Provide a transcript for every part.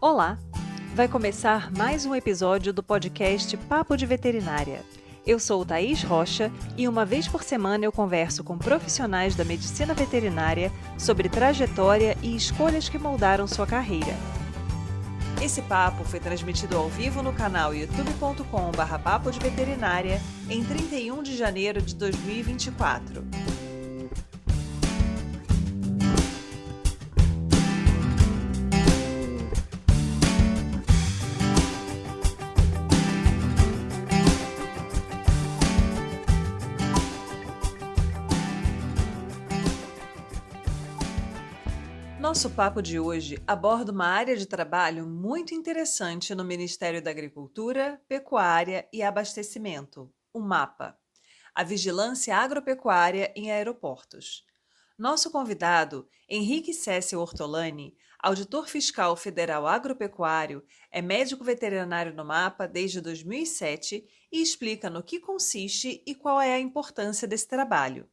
Olá! Vai começar mais um episódio do podcast Papo de Veterinária. Eu sou Thaís Rocha e uma vez por semana eu converso com profissionais da medicina veterinária sobre trajetória e escolhas que moldaram sua carreira. Esse papo foi transmitido ao vivo no canal youtube.com/papo de veterinária em 31 de janeiro de 2024. Nosso papo de hoje aborda uma área de trabalho muito interessante no Ministério da Agricultura, Pecuária e Abastecimento, o MAPA, a Vigilância Agropecuária em Aeroportos. Nosso convidado, Henrique Cécio Ortolani, auditor fiscal federal agropecuário, é médico veterinário no MAPA desde 2007 e explica no que consiste e qual é a importância desse trabalho.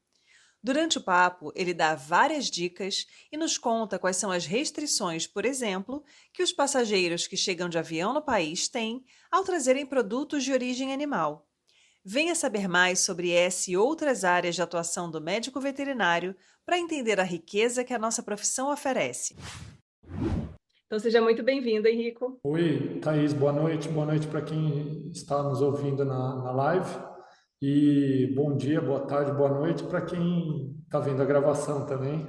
Durante o papo, ele dá várias dicas e nos conta quais são as restrições, por exemplo, que os passageiros que chegam de avião no país têm ao trazerem produtos de origem animal. Venha saber mais sobre essa e outras áreas de atuação do médico veterinário para entender a riqueza que a nossa profissão oferece. Então seja muito bem-vindo, Henrico. Oi, Thaís, boa noite para quem está nos ouvindo na live. E bom dia, boa tarde, boa noite para quem está vendo a gravação também.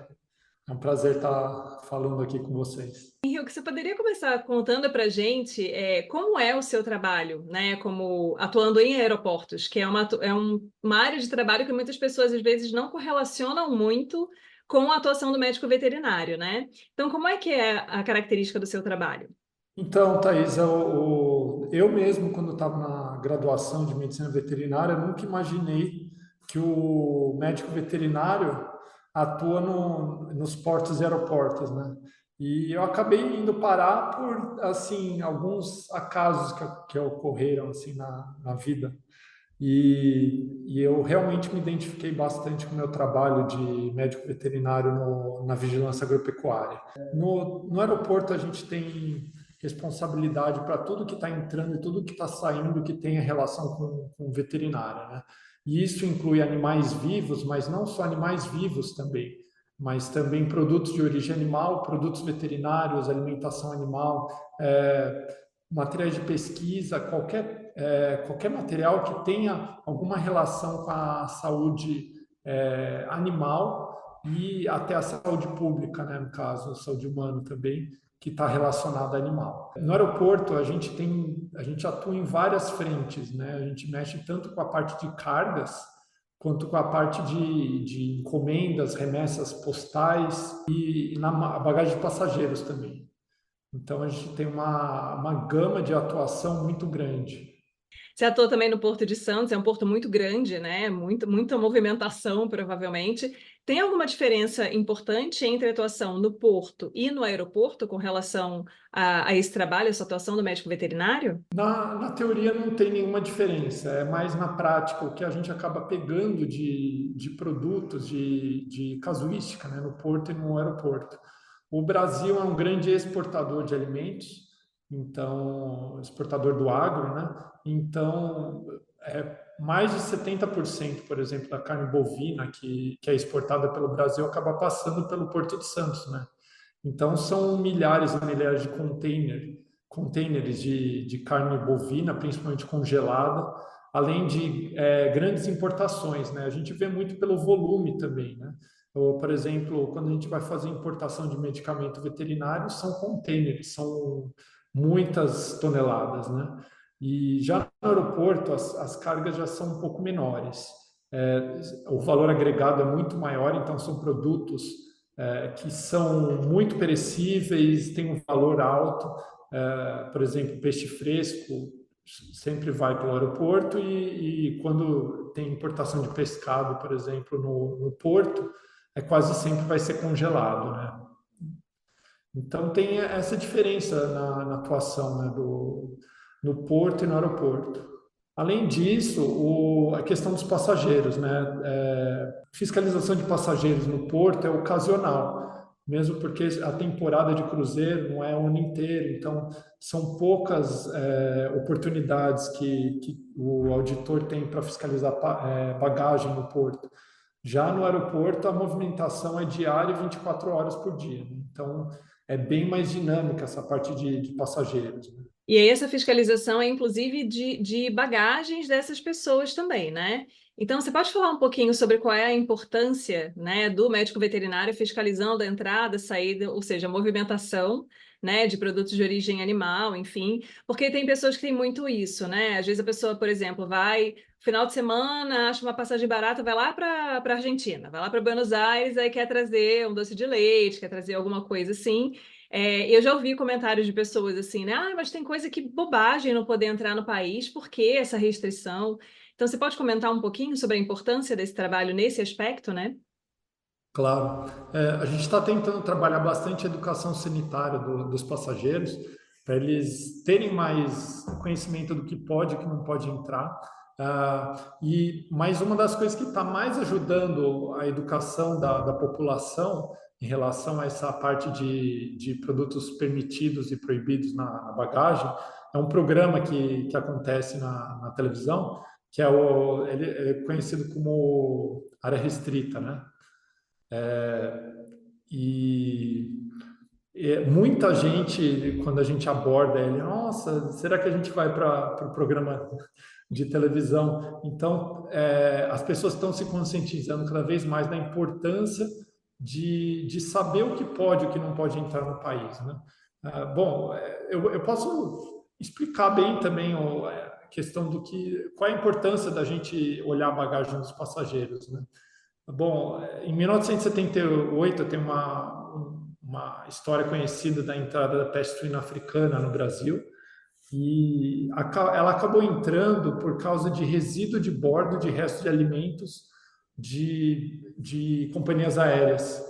É um prazer estar falando aqui com vocês. Henrique, você poderia começar contando para a gente como é o seu trabalho, né, como atuando em aeroportos, que é uma área de trabalho que muitas pessoas às vezes não correlacionam muito com a atuação do médico veterinário, né? Então, como é que é a característica do seu trabalho? Então, Thaís, eu mesmo, quando estava na graduação de medicina veterinária, nunca imaginei que o médico veterinário atua nos portos e aeroportos, né? E eu acabei indo parar por, assim, alguns acasos que ocorreram, assim, na vida. E eu realmente me identifiquei bastante com o meu trabalho de médico veterinário na vigilância agropecuária. No aeroporto, a gente tem responsabilidade para tudo que está entrando e tudo que está saindo que tenha relação com veterinária, né? E isso inclui animais vivos, mas não só animais vivos também, mas também produtos de origem animal, produtos veterinários, alimentação animal, materiais de pesquisa, qualquer material que tenha alguma relação com a saúde animal e até a saúde pública, né, no caso, a saúde humana também, que está relacionada a animal. No aeroporto, a gente atua em várias frentes, né? A gente mexe tanto com a parte de cargas, quanto com a parte de encomendas, remessas postais e na bagagem de passageiros também. Então, a gente tem uma gama de atuação muito grande. Você atua também no Porto de Santos, é um porto muito grande, né? Muita movimentação, provavelmente. Tem alguma diferença importante entre a atuação no porto e no aeroporto com relação a esse trabalho, essa atuação do médico veterinário? Na teoria não tem nenhuma diferença, é mais na prática o que a gente acaba pegando de produtos, de casuística, né, no porto e no aeroporto. O Brasil é um grande exportador de alimentos, então, exportador do agro, né? Então, mais de 70%, por exemplo, da carne bovina que é exportada pelo Brasil acaba passando pelo Porto de Santos, né? Então, são milhares e milhares de containers de carne bovina, principalmente congelada, além de grandes importações, né? A gente vê muito pelo volume também, né? Ou, por exemplo, quando a gente vai fazer importação de medicamento veterinário, são containers, são muitas toneladas, né? E já no aeroporto, as cargas já são um pouco menores. O valor agregado é muito maior, então são produtos que são muito perecíveis, têm um valor alto. Por exemplo, peixe fresco sempre vai pelo aeroporto e quando tem importação de pescado, por exemplo, no porto, quase sempre vai ser congelado, né? Então tem essa diferença na atuação, né, no porto e no aeroporto. Além disso, a questão dos passageiros, né? Fiscalização de passageiros no porto é ocasional, mesmo porque a temporada de cruzeiro não é o ano inteiro, então são poucas oportunidades que o auditor tem para fiscalizar bagagem no porto. Já no aeroporto, a movimentação é diária, 24 horas por dia, né? Então, é bem mais dinâmica essa parte de passageiros, né? E aí essa fiscalização é inclusive de bagagens dessas pessoas também, né? Então, você pode falar um pouquinho sobre qual é a importância, né, do médico veterinário fiscalizando a entrada, saída, ou seja, a movimentação, né, de produtos de origem animal, enfim, porque tem pessoas que têm muito isso, né? Às vezes a pessoa, por exemplo, vai final de semana, acha uma passagem barata, vai lá para Argentina, vai lá para Buenos Aires, aí quer trazer um doce de leite, quer trazer alguma coisa assim. Eu já ouvi comentários de pessoas assim, né? Ah, mas tem coisa que bobagem não poder entrar no país, por que essa restrição? Então, você pode comentar um pouquinho sobre a importância desse trabalho nesse aspecto, né? Claro. A gente está tentando trabalhar bastante a educação sanitária dos passageiros, para eles terem mais conhecimento do que pode e que não pode entrar. Mas uma das coisas que está mais ajudando a educação da população em relação a essa parte de produtos permitidos e proibidos na bagagem é um programa que acontece na televisão, que ele é conhecido como área restrita, né? E muita gente, quando a gente aborda ele, nossa, será que a gente vai para o programa de televisão? Então, as pessoas estão se conscientizando cada vez mais da importância de saber o que pode e o que não pode entrar no país, né? Bom, eu posso explicar bem também a questão qual é a importância da gente olhar a bagagem dos passageiros, né? Bom, em 1978 tem uma história conhecida da entrada da peste suína africana no Brasil e ela acabou entrando por causa de resíduo de bordo de resto de alimentos de companhias aéreas,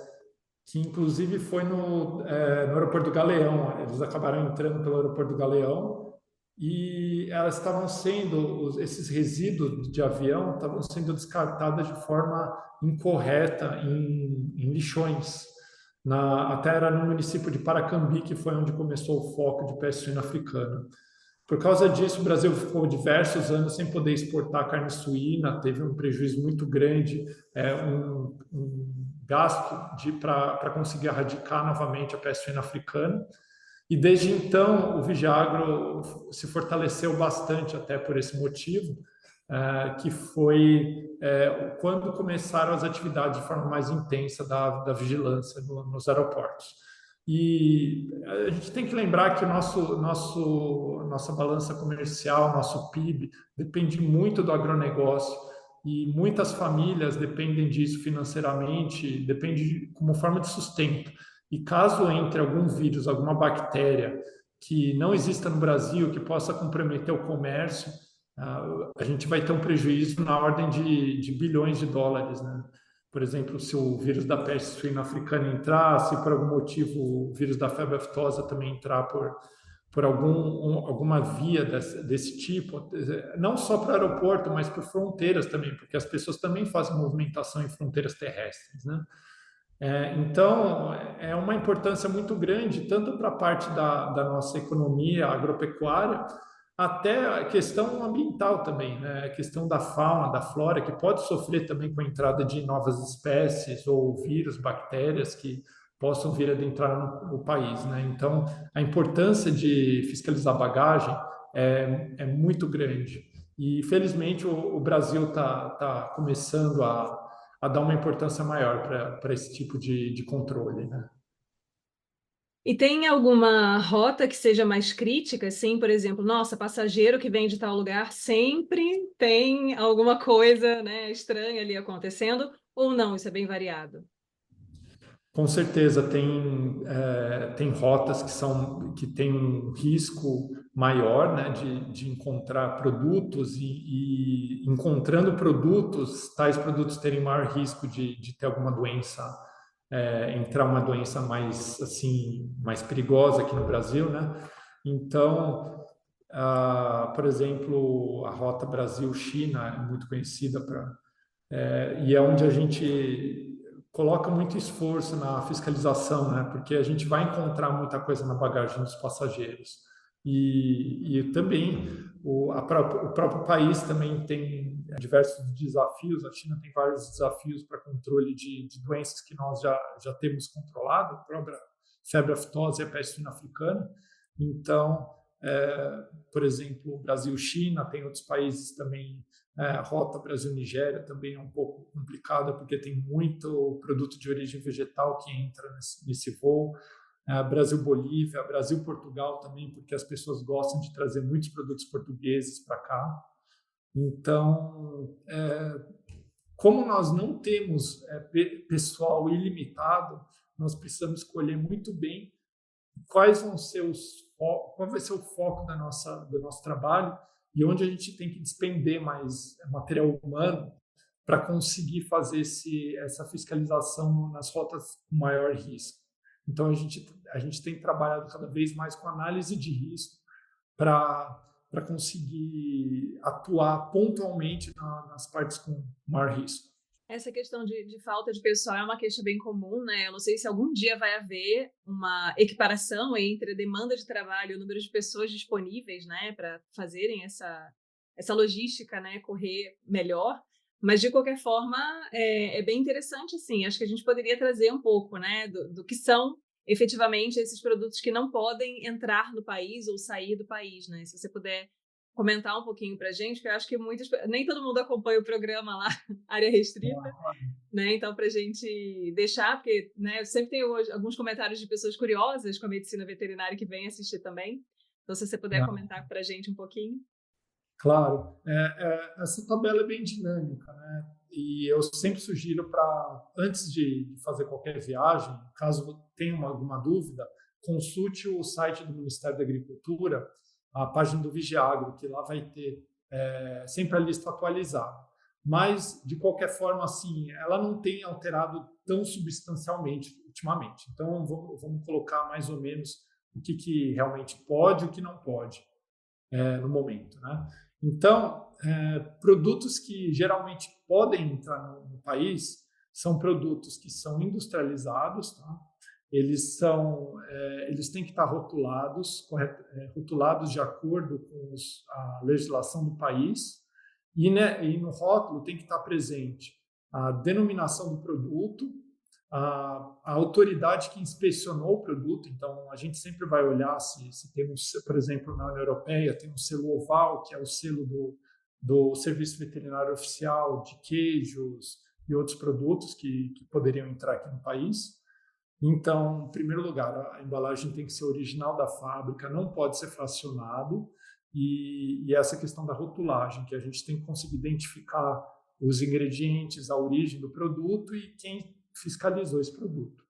que inclusive foi no aeroporto do Galeão. Eles acabaram entrando pelo aeroporto do Galeão e elas estavam sendo, esses resíduos de avião estavam sendo descartados de forma incorreta em lixões. Até era no município de Paracambi, que foi onde começou o foco de peste suína africana. Por causa disso, o Brasil ficou diversos anos sem poder exportar carne suína, teve um prejuízo muito grande, um gasto para conseguir erradicar novamente a peste suína africana. E desde então, o Vigiagro se fortaleceu bastante até por esse motivo, que foi quando começaram as atividades de forma mais intensa da vigilância nos aeroportos. E a gente tem que lembrar que nossa balança comercial, nosso PIB, depende muito do agronegócio e muitas famílias dependem disso financeiramente, depende como forma de sustento. E caso entre algum vírus, alguma bactéria que não exista no Brasil, que possa comprometer o comércio, a gente vai ter um prejuízo na ordem de bilhões de dólares, né? Por exemplo, se o vírus da peste suína africana entrar, se por algum motivo o vírus da febre aftosa também entrar por alguma via desse tipo, não só para o aeroporto, mas por fronteiras também, porque as pessoas também fazem movimentação em fronteiras terrestres, né? Então, é uma importância muito grande, tanto para a parte da nossa economia agropecuária, até a questão ambiental também, né? A questão da fauna, da flora, que pode sofrer também com a entrada de novas espécies ou vírus, bactérias que possam vir a adentrar no país, né? Então, a importância de fiscalizar bagagem é muito grande. E, felizmente, o Brasil está começando a dar uma importância maior para esse tipo de controle, né? E tem alguma rota que seja mais crítica, assim, por exemplo, nossa, passageiro que vem de tal lugar sempre tem alguma coisa, né, estranha ali acontecendo, ou não, isso é bem variado? Com certeza tem rotas que têm um risco maior, né, de encontrar produtos e encontrando produtos, tais produtos terem maior risco de ter alguma doença, entrar uma doença mais assim mais perigosa aqui no Brasil, né? Então, por exemplo, a rota Brasil-China é muito conhecida e é onde a gente coloca muito esforço na fiscalização, né? Porque a gente vai encontrar muita coisa na bagagem dos passageiros. E também o próprio país também tem diversos desafios. A China tem vários desafios para controle de doenças que nós já temos controlado, a própria febre aftosa e a peste suína africana. Então, por exemplo, Brasil-China, tem outros países também. A rota Brasil-Nigéria também é um pouco complicada, porque tem muito produto de origem vegetal que entra nesse voo. Brasil-Bolívia, Brasil-Portugal também, porque as pessoas gostam de trazer muitos produtos portugueses para cá. Então, como nós não temos pessoal ilimitado, nós precisamos escolher muito bem qual vai ser o foco do nosso trabalho e onde a gente tem que despender mais material humano para conseguir fazer essa fiscalização nas rotas com maior risco. Então, a gente tem trabalhado cada vez mais com análise de risco para conseguir atuar pontualmente nas partes com maior risco. Essa questão de falta de pessoal é uma queixa bem comum, né? Eu não sei se algum dia vai haver uma equiparação entre a demanda de trabalho e o número de pessoas disponíveis, né, para fazerem essa logística, né, correr melhor. Mas, de qualquer forma, é bem interessante, assim. Acho que a gente poderia trazer um pouco, né, do que são efetivamente esses produtos que não podem entrar no país ou sair do país, né? Se você puder comentar um pouquinho para a gente, porque eu acho que nem todo mundo acompanha o programa lá, área restrita, né? Então, para a gente deixar, porque, né, eu sempre tenho alguns comentários de pessoas curiosas com a medicina veterinária que vêm assistir também. Então, se você puder comentar para a gente um pouquinho. Claro, essa tabela é bem dinâmica, né? E eu sempre sugiro antes de fazer qualquer viagem, caso tenha alguma dúvida, consulte o site do Ministério da Agricultura, a página do Vigiagro, que lá vai ter sempre a lista atualizada. Mas, de qualquer forma, assim, ela não tem alterado tão substancialmente ultimamente. Então, vamos colocar mais ou menos o que realmente pode e o que não pode no momento, né? Então, produtos que geralmente podem entrar no país são produtos que são industrializados, tá? Eles têm que estar rotulados, rotulados de acordo com a legislação do país, e no rótulo tem que estar presente a denominação do produto, a autoridade que inspecionou o produto. Então, a gente sempre vai olhar se tem, por exemplo, na União Europeia, tem um selo OVAL, que é o selo do Serviço Veterinário Oficial de queijos e outros produtos que poderiam entrar aqui no país. Então, em primeiro lugar, a embalagem tem que ser original da fábrica, não pode ser fracionado, e essa questão da rotulagem, que a gente tem que conseguir identificar os ingredientes, a origem do produto e quem fiscalizou esse produto.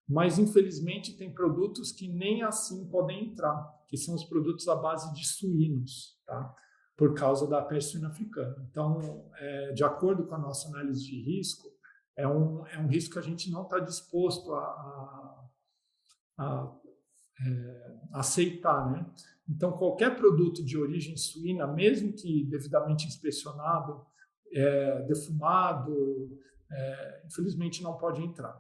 Mas, infelizmente, tem produtos que nem assim podem entrar, que são os produtos à base de suínos, tá? Por causa da peste suína africana. Então, de acordo com a nossa análise de risco, é um risco que a gente não está disposto a aceitar, né? Então, qualquer produto de origem suína, mesmo que devidamente inspecionado, defumado, infelizmente não pode entrar,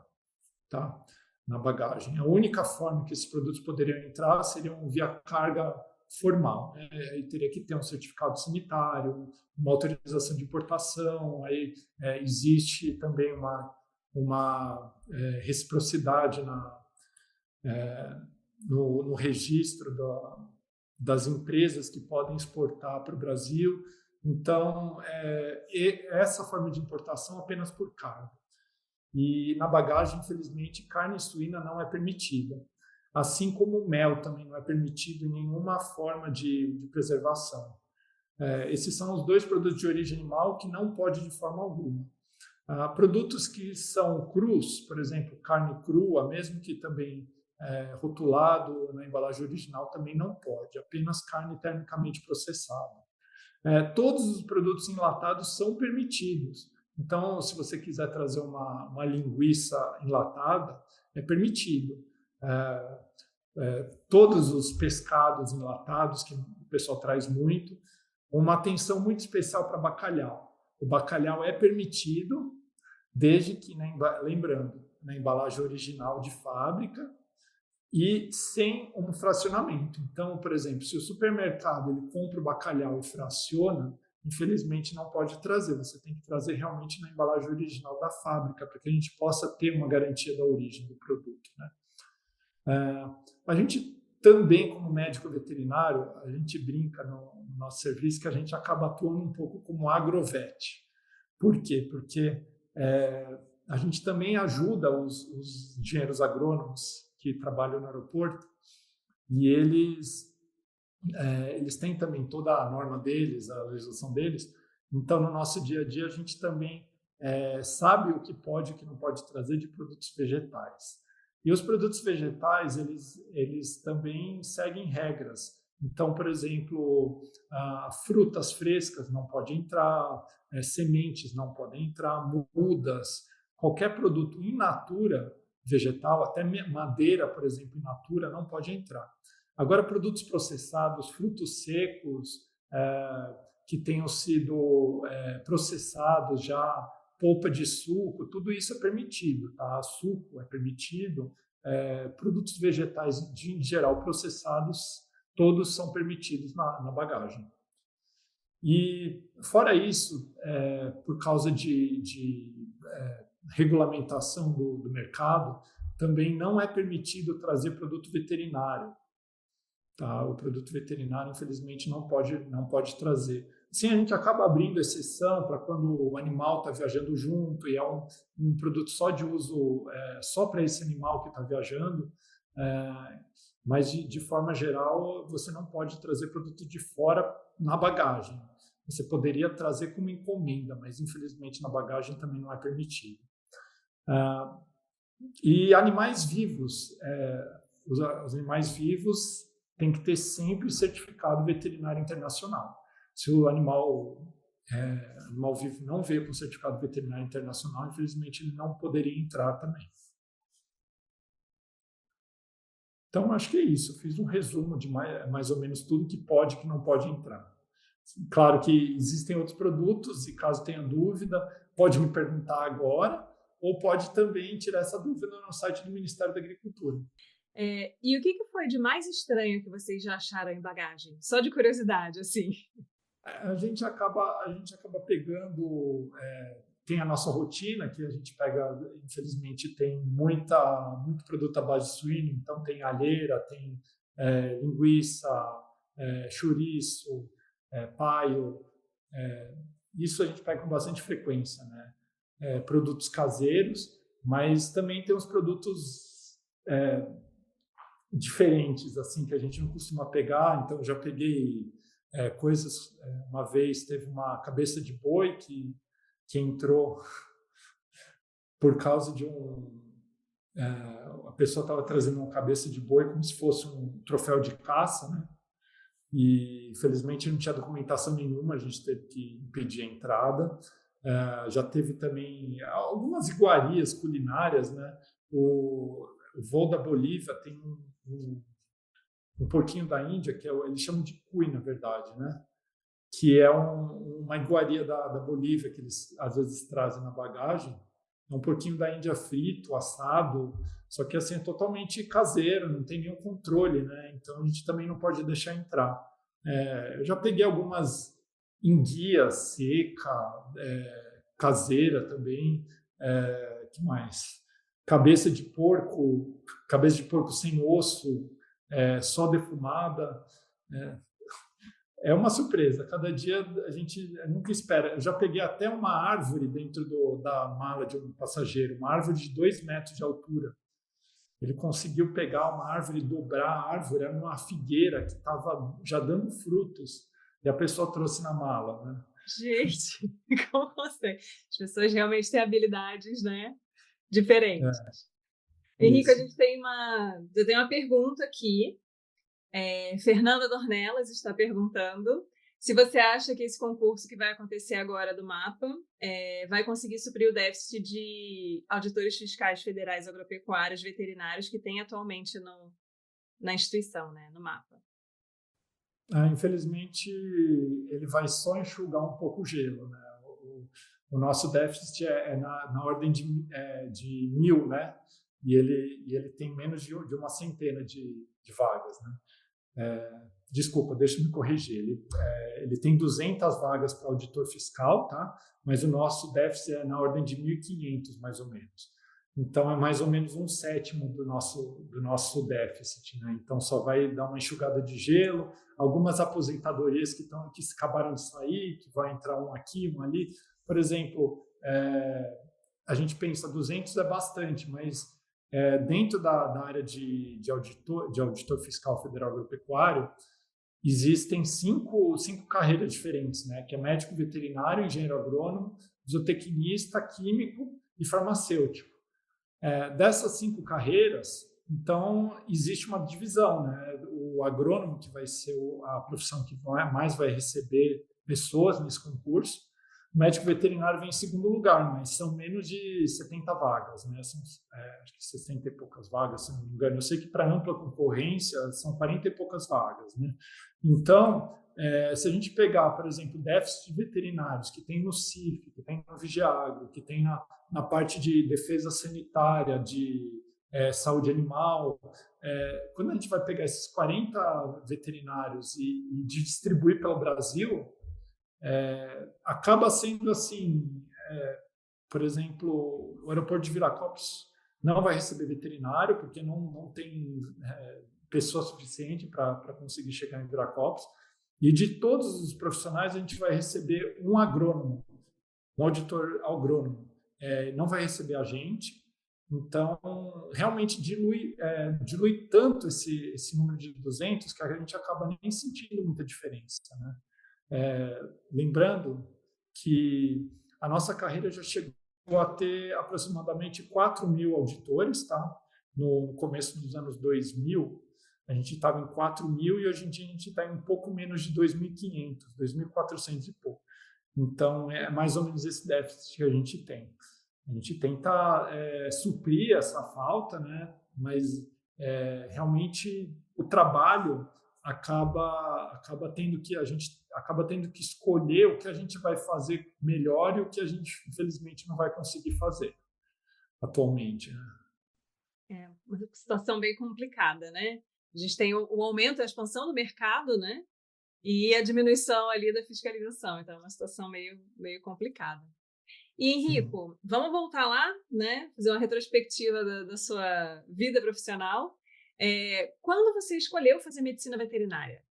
tá? Na bagagem. A única forma que esses produtos poderiam entrar seriam via carga formal, né? Aí teria que ter um certificado sanitário, uma autorização de importação, aí existe também uma reciprocidade no registro das empresas que podem exportar para o Brasil. Então, essa forma de importação apenas por carga. E na bagagem, infelizmente, carne suína não é permitida. Assim como o mel também não é permitido em nenhuma forma de preservação. Esses são os dois produtos de origem animal que não pode de forma alguma. Produtos que são crus, por exemplo, carne crua, mesmo que também rotulado na embalagem original, também não pode, apenas carne termicamente processada. Todos os produtos enlatados são permitidos. Então, se você quiser trazer uma linguiça enlatada, é permitido. Todos os pescados enlatados, que o pessoal traz muito, uma atenção muito especial para bacalhau. O bacalhau é permitido, desde que, lembrando, na embalagem original de fábrica e sem um fracionamento. Então, por exemplo, se o supermercado ele compra o bacalhau e fraciona, infelizmente não pode trazer. Você tem que trazer realmente na embalagem original da fábrica, para que a gente possa ter uma garantia da origem do produto, né? A gente também, como médico veterinário, a gente brinca no nosso serviço que a gente acaba atuando um pouco como agrovet. Por quê? Porque a gente também ajuda os engenheiros agrônomos que trabalham no aeroporto e eles têm também toda a norma deles, a legislação deles. Então, no nosso dia a dia, a gente também sabe o que pode e o que não pode trazer de produtos vegetais. E os produtos vegetais, eles também seguem regras. Então, por exemplo, frutas frescas não podem entrar, sementes não podem entrar, mudas, qualquer produto in natura vegetal, até madeira, por exemplo, in natura, não pode entrar. Agora, produtos processados, frutos secos, que tenham sido processados já, polpa de suco, tudo isso é permitido, tá? Suco é permitido, produtos vegetais em geral processados, todos são permitidos na bagagem. E fora isso, por causa de regulamentação do mercado, também não é permitido trazer produto veterinário. Tá? O produto veterinário, infelizmente, não pode trazer. Sim, a gente acaba abrindo exceção para quando o animal está viajando junto e é um produto só de uso, só para esse animal que está viajando, mas de forma geral, você não pode trazer produto de fora na bagagem. Você poderia trazer como encomenda, mas infelizmente na bagagem também não é permitido. E animais vivos, os animais vivos tem que ter sempre certificado veterinário internacional. Se o animal vivo não veio com certificado veterinário internacional, infelizmente ele não poderia entrar também. Então, acho que é isso. Eu fiz um resumo de mais ou menos tudo que pode e que não pode entrar. Claro que existem outros produtos e caso tenha dúvida, pode me perguntar agora ou pode também tirar essa dúvida no site do Ministério da Agricultura. E o que foi de mais estranho que vocês já acharam em bagagem? Só de curiosidade, assim. A gente acaba pegando, tem a nossa rotina, que a gente pega, infelizmente, tem muito produto à base de suíno, então tem alheira, tem linguiça, chouriço, paio, isso a gente pega com bastante frequência, né? Produtos caseiros, mas também tem uns produtos diferentes, assim, que a gente não costuma pegar, então já peguei coisas, uma vez teve uma cabeça de boi que entrou por causa de a pessoa estava trazendo uma cabeça de boi como se fosse um troféu de caça, né? E infelizmente não tinha documentação nenhuma, a gente teve que impedir a entrada. Já teve também algumas iguarias culinárias, né? O voo da Bolívia tem um porquinho da Índia, que eles chamam de cuy, na verdade, né? Que é uma iguaria da Bolívia que eles às vezes trazem na bagagem. É um porquinho da Índia frito, assado, só que assim é totalmente caseiro, não tem nenhum controle, né? Então a gente também não pode deixar entrar. Eu já peguei algumas enguia seca, caseira também. Que mais? Cabeça de porco sem osso, só defumada. É uma surpresa. Cada dia a gente nunca espera. Eu já peguei até uma árvore dentro da mala de um passageiro, uma árvore de 2 metros de altura. Ele conseguiu pegar uma árvore, dobrar a árvore, era uma figueira que estava já dando frutos, e a pessoa trouxe na mala, né? Gente, como você? As pessoas realmente têm habilidades, né? Diferentes. Henrique, Isso. eu tenho uma pergunta aqui. Fernanda Dornelas está perguntando se você acha que esse concurso que vai acontecer agora do MAPA vai conseguir suprir o déficit de auditores fiscais federais agropecuários veterinários que tem atualmente na instituição, né, no MAPA. Infelizmente, ele vai só enxugar um pouco o gelo, né? O nosso déficit é na ordem de 1.000, né? E ele tem menos de uma centena de vagas, né? Desculpa, deixa eu me corrigir. Ele tem 200 vagas para auditor fiscal, tá? Mas o nosso déficit é na ordem de 1.500, mais ou menos. Então, é mais ou menos um sétimo do nosso déficit, né? Então, só vai dar uma enxugada de gelo, algumas aposentadorias que acabaram de sair, que vai entrar um aqui, um ali. Por exemplo, a gente pensa 200 é bastante, mas dentro da área de auditor fiscal federal agropecuário, existem cinco carreiras diferentes, né? Que é médico veterinário, engenheiro agrônomo, zootecnista, químico e farmacêutico. Dessas 5 carreiras, então, existe uma divisão, né? O agrônomo, que vai ser a profissão que mais vai receber pessoas nesse concurso. O médico veterinário vem em segundo lugar, mas são menos de 70 vagas, né? São, acho que 60 e poucas vagas, se não me engano. Eu sei que para ampla concorrência são 40 e poucas vagas, né? Então, se a gente pegar, por exemplo, déficit de veterinários que tem no CIF, que tem no Vigiagro, que tem na parte de defesa sanitária, de saúde animal, quando a gente vai pegar esses 40 veterinários e distribuir pelo Brasil, acaba sendo assim, por exemplo, o aeroporto de Viracopos não vai receber veterinário, porque não tem pessoa suficiente para conseguir chegar em Viracopos. E de todos os profissionais, a gente vai receber um agrônomo, um auditor agrônomo. Não vai receber a gente. Então, realmente dilui tanto esse número de 200 que a gente acaba nem sentindo muita diferença, né? Lembrando que a nossa carreira já chegou a ter aproximadamente 4.000 auditores, tá? No começo dos anos 2000, a gente estava em 4.000 e hoje em dia a gente está em um pouco menos de 2.500, 2.400 e pouco. Então, é mais ou menos esse déficit que a gente tem. A gente tenta suprir essa falta, né? Mas realmente o trabalho acaba tendo que a gente acaba tendo que escolher o que a gente vai fazer melhor e o que a gente infelizmente não vai conseguir fazer atualmente, né? É uma situação bem complicada, né? A gente tem o aumento, a expansão do mercado, né? E a diminuição ali da fiscalização. Então, é uma situação meio complicada. E, Henrico, vamos voltar lá, né? Fazer uma retrospectiva da sua vida profissional. Quando você escolheu fazer medicina veterinária?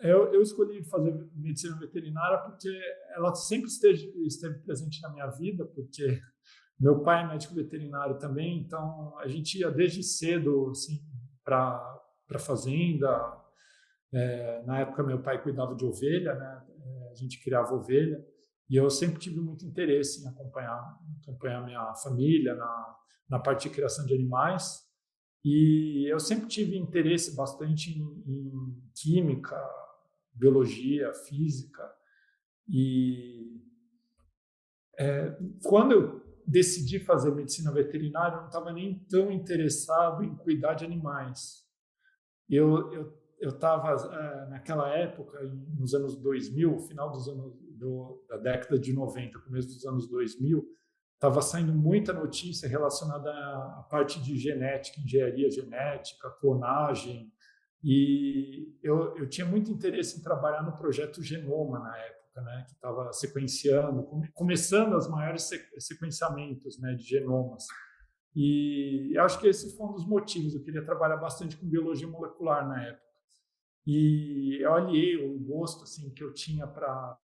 Eu escolhi fazer medicina veterinária porque ela sempre esteve presente na minha vida, porque meu pai é médico veterinário também, então a gente ia desde cedo assim, para fazenda. Na época, meu pai cuidava de ovelha, né? A gente criava ovelha, e eu sempre tive muito interesse em acompanhar minha família na parte de criação de animais. E eu sempre tive interesse bastante em química, biologia, física. E quando eu decidi fazer medicina veterinária, eu não estava nem tão interessado em cuidar de animais. Eu estava, naquela época, nos anos 2000, final da década de 90, começo dos anos 2000, estava saindo muita notícia relacionada à parte de genética, engenharia genética, clonagem, e eu tinha muito interesse em trabalhar no projeto Genoma na época, né, que estava sequenciando, começando os maiores sequenciamentos, né, de genomas. E eu acho que esse foi um dos motivos. Eu queria trabalhar bastante com biologia molecular na época. E eu aliei o gosto assim que eu tinha para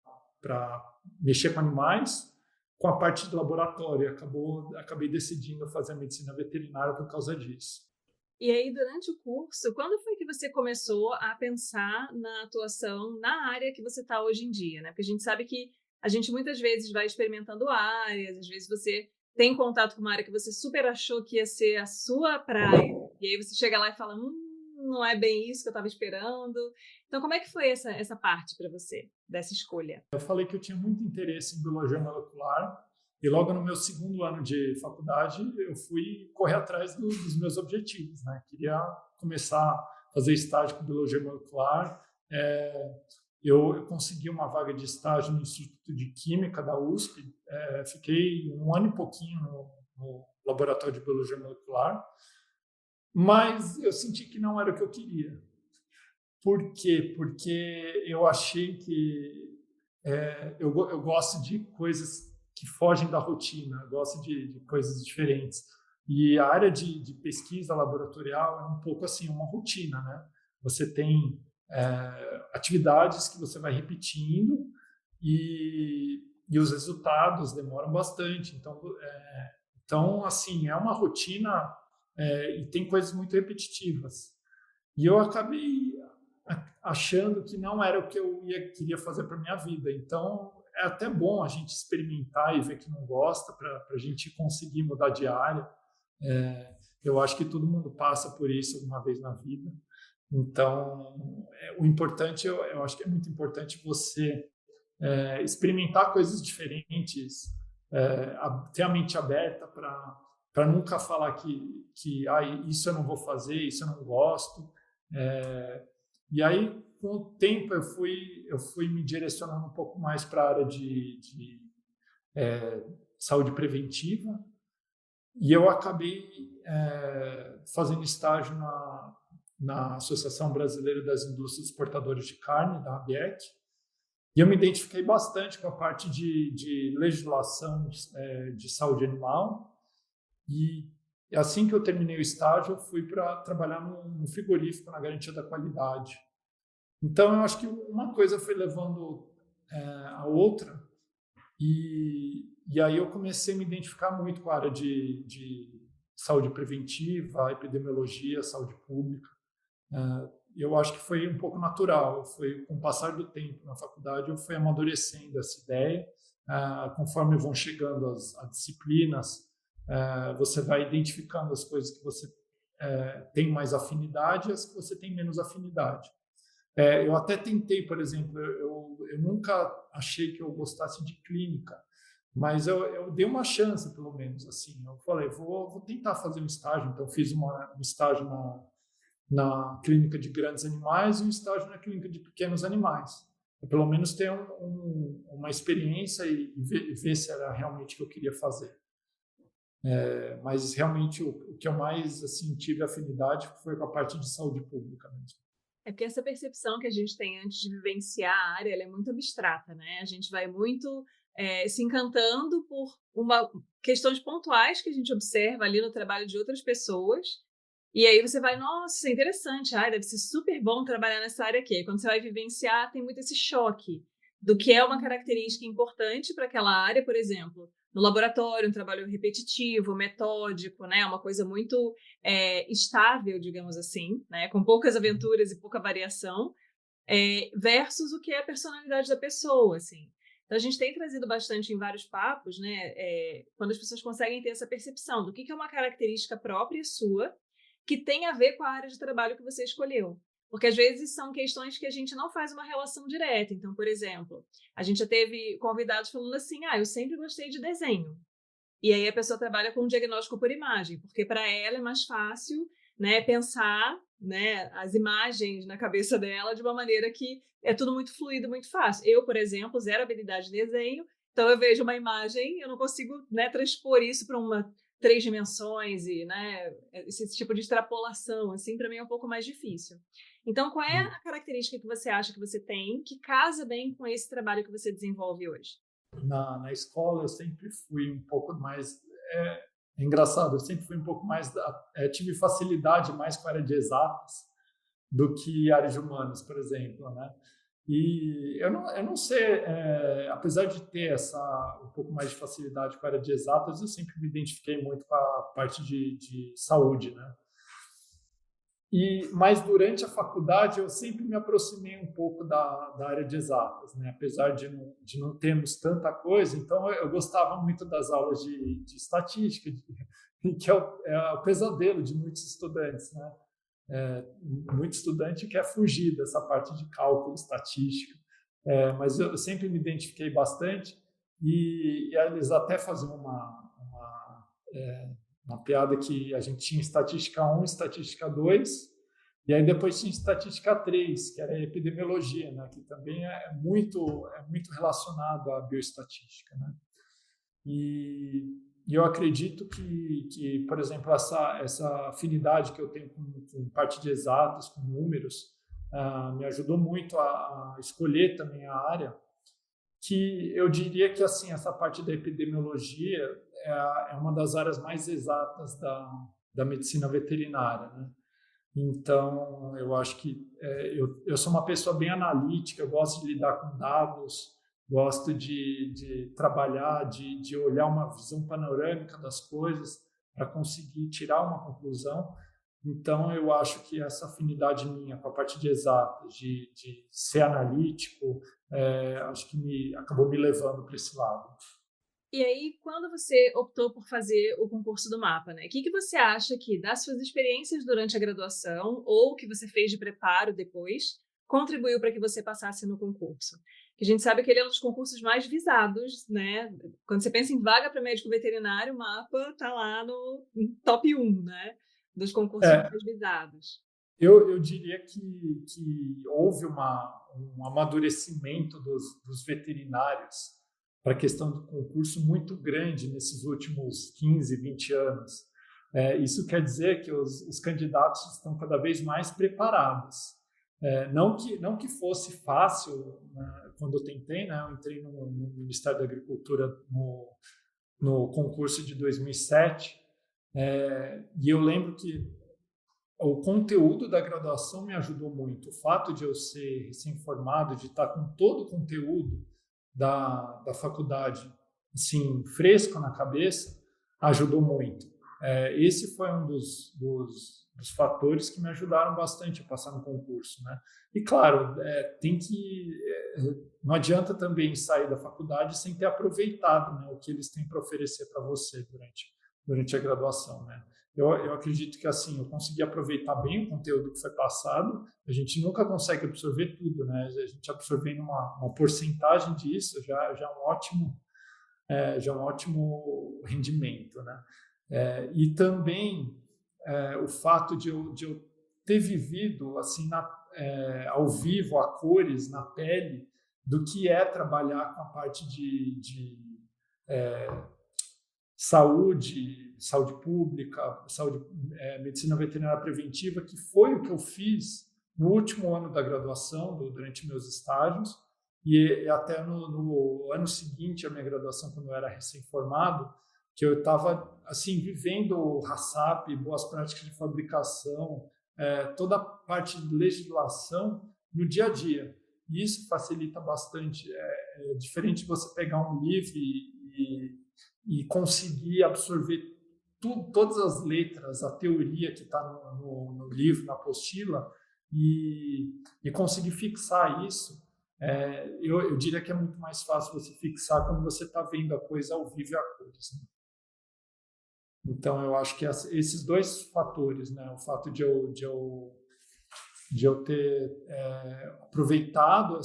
mexer com animais com a parte de laboratório. Acabei decidindo fazer a medicina veterinária por causa disso. E aí, durante o curso, quando foi que você começou a pensar na atuação na área que você está hoje em dia, né? Porque a gente sabe que a gente muitas vezes vai experimentando áreas, às vezes você tem contato com uma área que você super achou que ia ser a sua praia, e aí você chega lá e fala, não é bem isso que eu estava esperando. Então, como é que foi essa parte para você, dessa escolha? Eu falei que eu tinha muito interesse em biologia molecular, e logo no meu segundo ano de faculdade, eu fui correr atrás dos meus objetivos, né? Queria começar a fazer estágio com biologia molecular. eu consegui uma vaga de estágio no Instituto de Química da USP, fiquei um ano e pouquinho no laboratório de biologia molecular, mas eu senti que não era o que eu queria. Por quê? Porque eu achei que eu gosto de coisas que fogem da rotina, eu gosto de coisas diferentes. E a área de pesquisa laboratorial é um pouco assim, uma rotina, né? Você tem atividades que você vai repetindo e os resultados demoram bastante. Então, assim, é uma rotina e tem coisas muito repetitivas. E eu acabei achando que não era o que eu queria fazer para minha vida. Então, é até bom a gente experimentar e ver que não gosta para a gente conseguir mudar de área. Eu acho que todo mundo passa por isso alguma vez na vida. Então, o importante, eu acho que é muito importante você experimentar coisas diferentes, ter a mente aberta para nunca falar que isso eu não vou fazer, isso eu não gosto. E aí, com o tempo, eu fui me direcionando um pouco mais para a área de saúde preventiva e eu acabei fazendo estágio na Associação Brasileira das Indústrias Exportadoras de Carne, da ABEC, e eu me identifiquei bastante com a parte de legislação de saúde animal. E assim que eu terminei o estágio, eu fui para trabalhar no frigorífico, na garantia da qualidade. Então, eu acho que uma coisa foi levando a outra, e aí eu comecei a me identificar muito com a área de saúde preventiva, epidemiologia, saúde pública. Eu acho que foi um pouco natural, foi com o passar do tempo na faculdade, eu fui amadurecendo essa ideia, conforme vão chegando as disciplinas, você vai identificando as coisas que você tem mais afinidade e as que você tem menos afinidade. Eu até tentei, por exemplo, eu nunca achei que eu gostasse de clínica, mas eu dei uma chance, pelo menos, assim. Eu falei, vou tentar fazer um estágio. Então, fiz um estágio na clínica de grandes animais e um estágio na clínica de pequenos animais. Eu, pelo menos ter uma experiência e ver se era realmente o que eu queria fazer. Mas realmente o que eu mais assim, tive afinidade foi com a parte de saúde pública mesmo. É porque essa percepção que a gente tem antes de vivenciar a área, ela é muito abstrata, né? A gente vai muito se encantando por questões pontuais que a gente observa ali no trabalho de outras pessoas. E aí você vai, nossa, interessante, deve ser super bom trabalhar nessa área aqui. Quando você vai vivenciar, tem muito esse choque do que é uma característica importante para aquela área, por exemplo, no laboratório, um trabalho repetitivo, metódico, né? Uma coisa muito estável, digamos assim, né? Com poucas aventuras e pouca variação, versus o que é a personalidade da pessoa, assim. Então, a gente tem trazido bastante em vários papos, né? Quando as pessoas conseguem ter essa percepção do que é uma característica própria sua, que tem a ver com a área de trabalho que você escolheu. Porque às vezes são questões que a gente não faz uma relação direta. Então, por exemplo, a gente já teve convidados falando assim: eu sempre gostei de desenho. E aí a pessoa trabalha com um diagnóstico por imagem, porque para ela é mais fácil, né, pensar, né, as imagens na cabeça dela de uma maneira que é tudo muito fluido, muito fácil. Eu, por exemplo, zero habilidade de desenho, então eu vejo uma imagem, eu não consigo, né, transpor isso para uma 3 dimensões e, né, esse tipo de extrapolação, assim, para mim é um pouco mais difícil. Então, qual é a característica que você acha que você tem que casa bem com esse trabalho que você desenvolve hoje? Na escola eu sempre fui um pouco mais engraçado, eu sempre fui um pouco mais tive facilidade mais com a área de exatas do que área de humanas, por exemplo, né? E eu não sei, apesar de ter um pouco mais de facilidade com a área de exatas, eu sempre me identifiquei muito com a parte de saúde, né? Mas durante a faculdade eu sempre me aproximei um pouco da área de exatas, né? Apesar de não termos tanta coisa, então eu gostava muito das aulas de estatística, que é o pesadelo de muitos estudantes, né? Muito estudante quer fugir dessa parte de cálculo estatístico, mas eu sempre me identifiquei bastante e eles até faziam uma piada que a gente tinha estatística 1, estatística 2 E aí depois tinha estatística 3, que era a epidemiologia, né? Que também é muito relacionado à bioestatística, né? E, e eu acredito que, por exemplo, essa afinidade que eu tenho com parte de exatas, com números, me ajudou muito a escolher também a área, que eu diria que assim essa parte da epidemiologia é uma das áreas mais exatas da medicina veterinária, né? Então, eu acho que eu sou uma pessoa bem analítica, eu gosto de lidar com dados, gosto de trabalhar, de olhar uma visão panorâmica das coisas para conseguir tirar uma conclusão. Então, eu acho que essa afinidade minha com a parte de exatas, de ser analítico, acho que acabou me levando para esse lado. E aí, quando você optou por fazer o concurso do MAPA, né? O que você acha que, das suas experiências durante a graduação ou que você fez de preparo depois, contribuiu para que você passasse no concurso? Que a gente sabe que ele é um dos concursos mais visados, né? Quando você pensa em vaga para médico veterinário, o MAPA está lá no top 1, né? Dos concursos É, mais visados. eu diria que houve um amadurecimento dos veterinários para a questão do concurso muito grande nesses últimos 15, 20 anos. Isso quer dizer que os candidatos estão cada vez mais preparados. Não que fosse fácil, né, quando eu tentei, né, eu entrei no Ministério da Agricultura no concurso de 2007, e eu lembro que o conteúdo da graduação me ajudou muito. O fato de eu ser recém-formado, de estar com todo o conteúdo da faculdade assim, fresco na cabeça, ajudou muito. Esse foi um dos fatores que me ajudaram bastante a passar no concurso, né? E claro, não adianta também sair da faculdade sem ter aproveitado, né, o que eles têm para oferecer para você durante a graduação, né? Eu acredito que assim eu consegui aproveitar bem o conteúdo que foi passado. A gente nunca consegue absorver tudo, né? A gente absorvendo uma porcentagem disso já é um ótimo rendimento, né? E também o fato de eu ter vivido assim ao vivo, a cores, na pele, do que é trabalhar com a parte de saúde pública, medicina veterinária preventiva, que foi o que eu fiz no último ano da graduação, durante meus estágios, e até no ano seguinte à minha graduação, quando eu era recém-formado, que eu estava assim vivendo o HACCP, boas práticas de fabricação, toda a parte de legislação no dia a dia. E isso facilita bastante. É diferente de você pegar um livro e conseguir absorver todas as letras, a teoria que está no livro, na apostila, e conseguir fixar isso. Eu diria que é muito mais fácil você fixar quando você está vendo a coisa ao vivo e a cores, né? Então, eu acho que esses dois fatores, né, o fato de eu ter aproveitado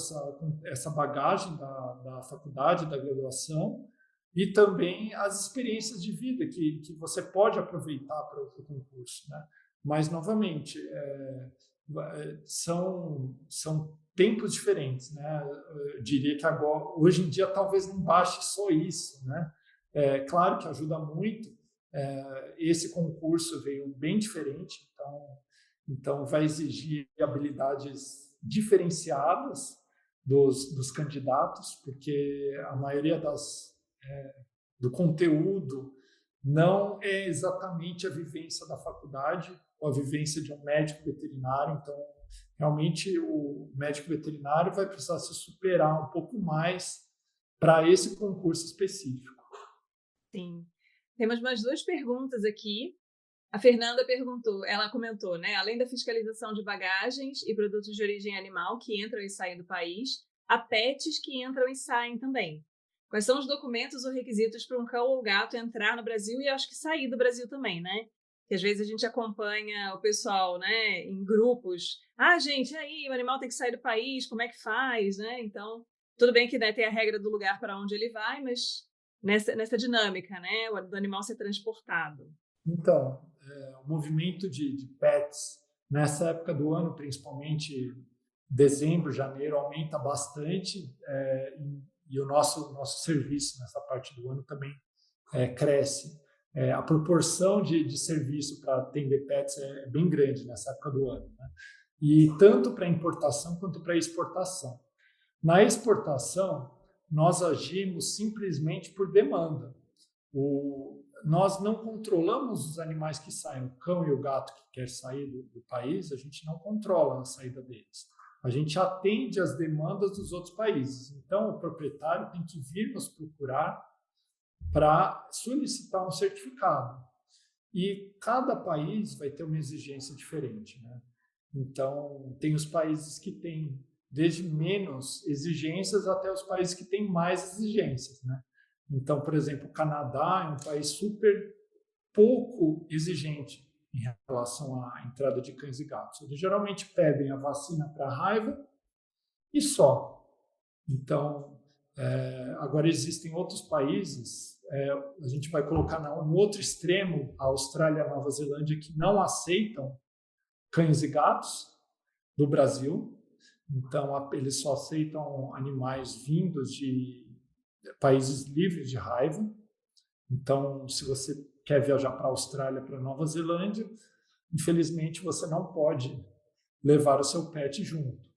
essa bagagem da faculdade, da graduação, e também as experiências de vida que você pode aproveitar para o concurso, né? Mas, novamente, são tempos diferentes, né? Eu diria que agora, hoje em dia, talvez não baste só isso, né? Claro que ajuda muito. Esse concurso veio bem diferente, então vai exigir habilidades diferenciadas dos candidatos, porque a maioria do conteúdo não é exatamente a vivência da faculdade ou a vivência de um médico veterinário. Então, realmente, o médico veterinário vai precisar se superar um pouco mais para esse concurso específico. Sim. Temos mais duas perguntas aqui. A Fernanda perguntou, ela comentou, né? Além da fiscalização de bagagens e produtos de origem animal que entram e saem do país, há pets que entram e saem também. Quais são os documentos ou requisitos para um cão ou gato entrar no Brasil e acho que sair do Brasil também, né? Que às vezes a gente acompanha o pessoal, né, em grupos. Ah, gente, aí o animal tem que sair do país, como é que faz, né? Então, tudo bem que, né, tem a regra do lugar para onde ele vai, mas nessa dinâmica, né, do animal ser transportado. Então, o movimento de pets Nessa época do ano, principalmente dezembro, janeiro, aumenta bastante e o nosso serviço nessa parte do ano também cresce. A proporção de serviço para atender pets é bem grande nessa época do ano, né? E tanto para importação quanto para exportação. Na exportação, nós agimos simplesmente por demanda. Nós não controlamos os animais que saem, o cão e o gato que quer sair do país, a gente não controla a saída deles. A gente atende às demandas dos outros países. Então, o proprietário tem que vir nos procurar para solicitar um certificado. E cada país vai ter uma exigência diferente, né? Então, tem os países que têm desde menos exigências até os países que têm mais exigências, né? Então, por exemplo, o Canadá é um país super pouco exigente em relação à entrada de cães e gatos. Eles geralmente pedem a vacina para raiva e só. Então, agora existem outros países, a gente vai colocar no outro extremo, a Austrália e a Nova Zelândia, que não aceitam cães e gatos do Brasil. Então, eles só aceitam animais vindos de países livres de raiva. Então, se você quer viajar para a Austrália, para a Nova Zelândia, infelizmente você não pode levar o seu pet junto.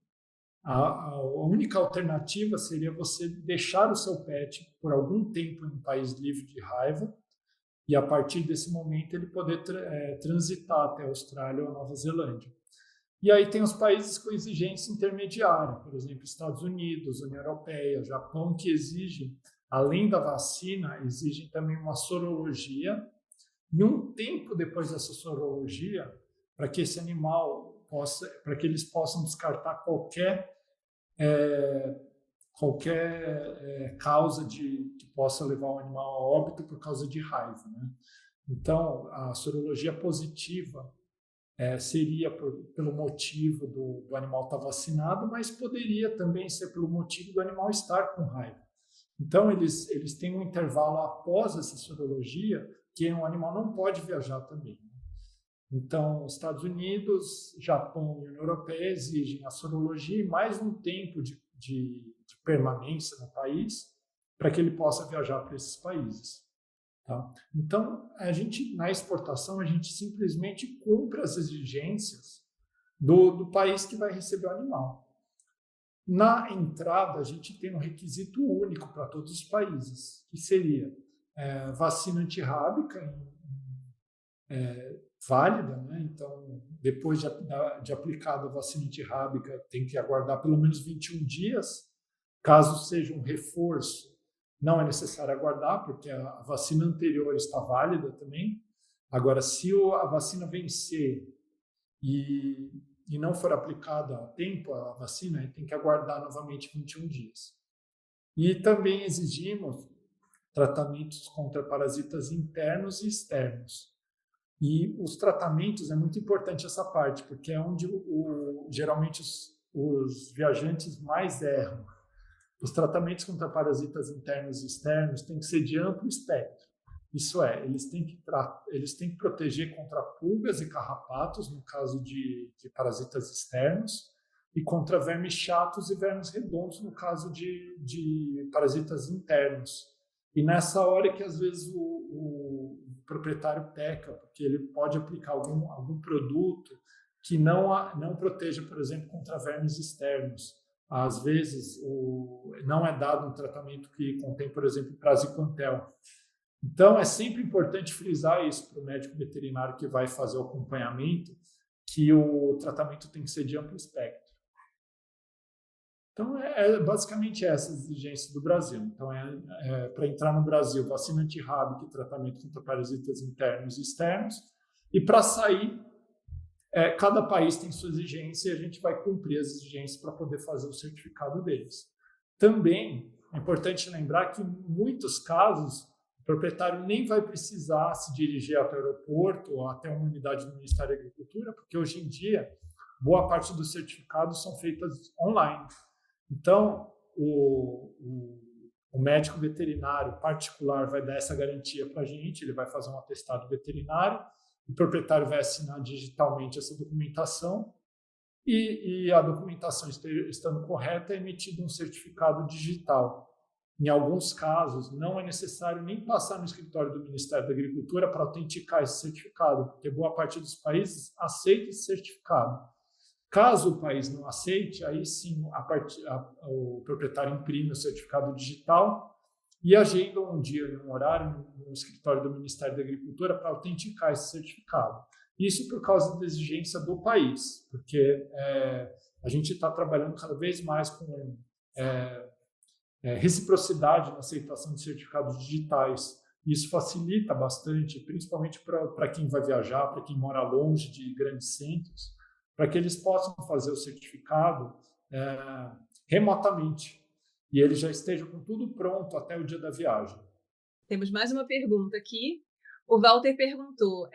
A única alternativa seria você deixar o seu pet por algum tempo em um país livre de raiva e, a partir desse momento, ele poder transitar até a Austrália ou a Nova Zelândia. E aí tem os países com exigência intermediária, por exemplo, Estados Unidos, União Europeia, Japão, que exigem, além da vacina, exigem também uma sorologia e um tempo depois dessa sorologia para que esse animal para que eles possam descartar qualquer causa que possa levar o animal a óbito por causa de raiva, né? Então, a sorologia positiva seria pelo motivo do animal estar vacinado, mas poderia também ser pelo motivo do animal estar com raiva. Então, eles têm um intervalo após essa sorologia que o animal não pode viajar também. Então, Estados Unidos, Japão e União Europeia exigem a sorologia e mais um tempo de permanência no país para que ele possa viajar para esses países. Tá? Então, na exportação, a gente simplesmente cumpre as exigências do país que vai receber o animal. Na entrada, a gente tem um requisito único para todos os países, que seria vacina antirrábica válida, né? Então, depois de aplicada a vacina antirrábica, tem que aguardar pelo menos 21 dias. Caso seja um reforço, não é necessário aguardar, porque a vacina anterior está válida também. Agora, se a vacina vencer e não for aplicada a tempo a vacina, tem que aguardar novamente 21 dias. E também exigimos tratamentos contra parasitas internos e externos. E os tratamentos, é muito importante essa parte, porque é onde geralmente os viajantes mais erram. Os tratamentos contra parasitas internos e externos têm que ser de amplo espectro. Isso eles têm que proteger contra pulgas e carrapatos, no caso de parasitas externos, e contra vermes chatos e vermes redondos, no caso de parasitas internos. E nessa hora que, às vezes, o proprietário peca, porque ele pode aplicar algum produto que não proteja, por exemplo, contra vermes externos. Às vezes, não é dado um tratamento que contém, por exemplo, praziquantel. Então, é sempre importante frisar isso para o médico veterinário que vai fazer o acompanhamento, que o tratamento tem que ser de amplo espectro. Então, basicamente essa exigência do Brasil. Então, para entrar no Brasil, vacina antirrábica e tratamento contra parasitas internos e externos. E para sair, cada país tem sua exigência e a gente vai cumprir as exigências para poder fazer o certificado deles. Também é importante lembrar que, em muitos casos, o proprietário nem vai precisar se dirigir até o aeroporto ou até uma unidade do Ministério da Agricultura, porque hoje em dia, boa parte dos certificados são feitas online. Então, o médico veterinário particular vai dar essa garantia para a gente, ele vai fazer um atestado veterinário o proprietário vai assinar digitalmente essa documentação e a documentação estando correta, é emitido um certificado digital. Em alguns casos, não é necessário nem passar no escritório do Ministério da Agricultura para autenticar esse certificado, porque boa parte dos países aceita esse certificado. Caso o país não aceite, aí sim o proprietário imprime o certificado digital e agenda um dia e um horário no escritório do Ministério da Agricultura para autenticar esse certificado. Isso por causa da exigência do país, porque a gente está trabalhando cada vez mais com reciprocidade na aceitação de certificados digitais. Isso facilita bastante, principalmente para quem vai viajar, para quem mora longe de grandes centros, para que eles possam fazer o certificado remotamente e ele já esteja com tudo pronto até o dia da viagem. Temos mais uma pergunta aqui. O Walter perguntou,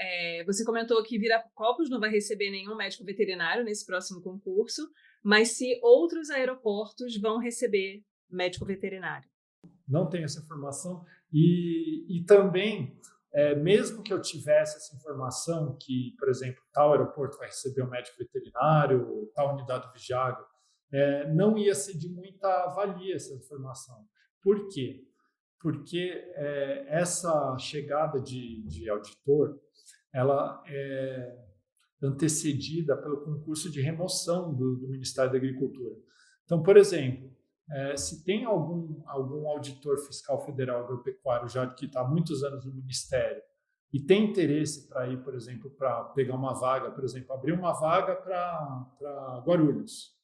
você comentou que Viracopos não vai receber nenhum médico veterinário nesse próximo concurso, mas se outros aeroportos vão receber médico veterinário. Não tenho essa informação e também, mesmo que eu tivesse essa informação que, por exemplo, tal aeroporto vai receber um médico veterinário, tal unidade do Vigiaga, não ia ser de muita valia essa informação. Por quê? Porque essa chegada de auditor, ela é antecedida pelo concurso de remoção do Ministério da Agricultura. Então, por exemplo, se tem algum auditor fiscal federal agropecuário já que está há muitos anos no Ministério e tem interesse para ir, por exemplo, para pegar uma vaga, por exemplo, abrir uma vaga para Guarulhos,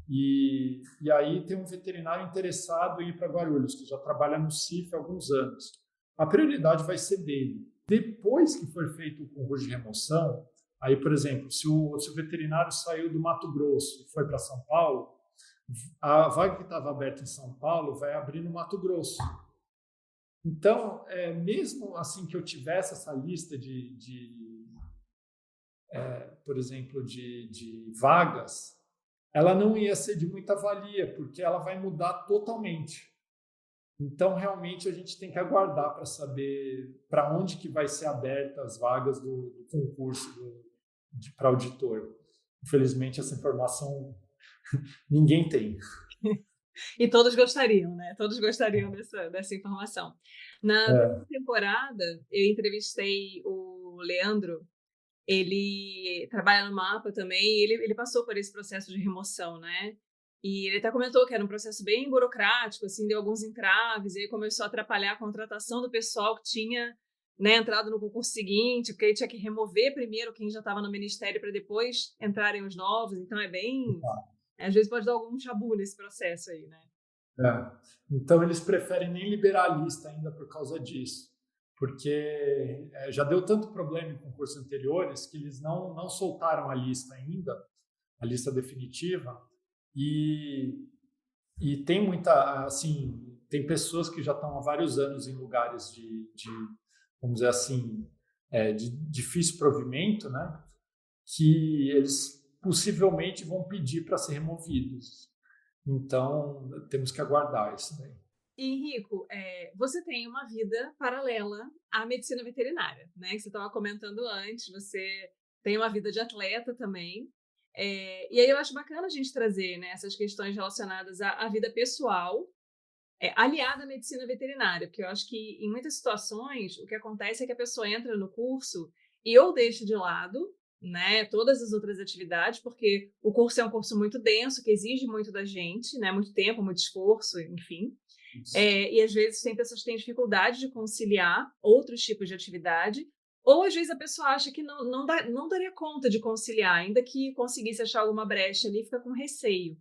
e aí tem um veterinário interessado em ir para Guarulhos, que já trabalha no CIF há alguns anos. A prioridade vai ser dele. Depois que for feito o concurso de remoção, aí, por exemplo, se o veterinário saiu do Mato Grosso e foi para São Paulo, a vaga que estava aberta em São Paulo vai abrir no Mato Grosso. Então, mesmo assim que eu tivesse essa lista por exemplo, de vagas, ela não ia ser de muita valia, porque ela vai mudar totalmente. Então, realmente, a gente tem que aguardar para saber para onde que vai ser aberta as vagas do concurso para auditor. Infelizmente, essa informação ninguém tem. E todos gostariam, né? Todos gostariam dessa informação. Na primeira temporada, eu entrevistei o Leandro. Ele trabalha no Mapa também, e ele passou por esse processo de remoção, né? E ele até comentou que era um processo bem burocrático, assim, deu alguns entraves, e aí começou a atrapalhar a contratação do pessoal que tinha, né, entrado no concurso seguinte, porque ele tinha que remover primeiro quem já estava no ministério para depois entrarem os novos, então às vezes pode dar algum chabu nesse processo aí, né? Então, eles preferem nem liberar a lista ainda por causa disso, porque já deu tanto problema em concursos anteriores que eles não soltaram a lista ainda, a lista definitiva, e tem muita, assim, tem pessoas que já estão há vários anos em lugares vamos dizer assim, de difícil provimento, né, que eles possivelmente vão pedir para ser removidos. Então, temos que aguardar isso daí. E, Henrico, você tem uma vida paralela à medicina veterinária, né? Que você estava comentando antes, você tem uma vida de atleta também. E aí eu acho bacana a gente trazer, né, essas questões relacionadas à vida pessoal, aliada à medicina veterinária, porque eu acho que em muitas situações o que acontece é que a pessoa entra no curso e ou deixa de lado, né, todas as outras atividades, porque o curso é um curso muito denso, que exige muito da gente, né, muito tempo, muito esforço, enfim. E às vezes tem pessoas que têm dificuldade de conciliar outros tipos de atividade, ou às vezes a pessoa acha que não daria conta de conciliar, ainda que conseguisse achar alguma brecha ali, fica com receio.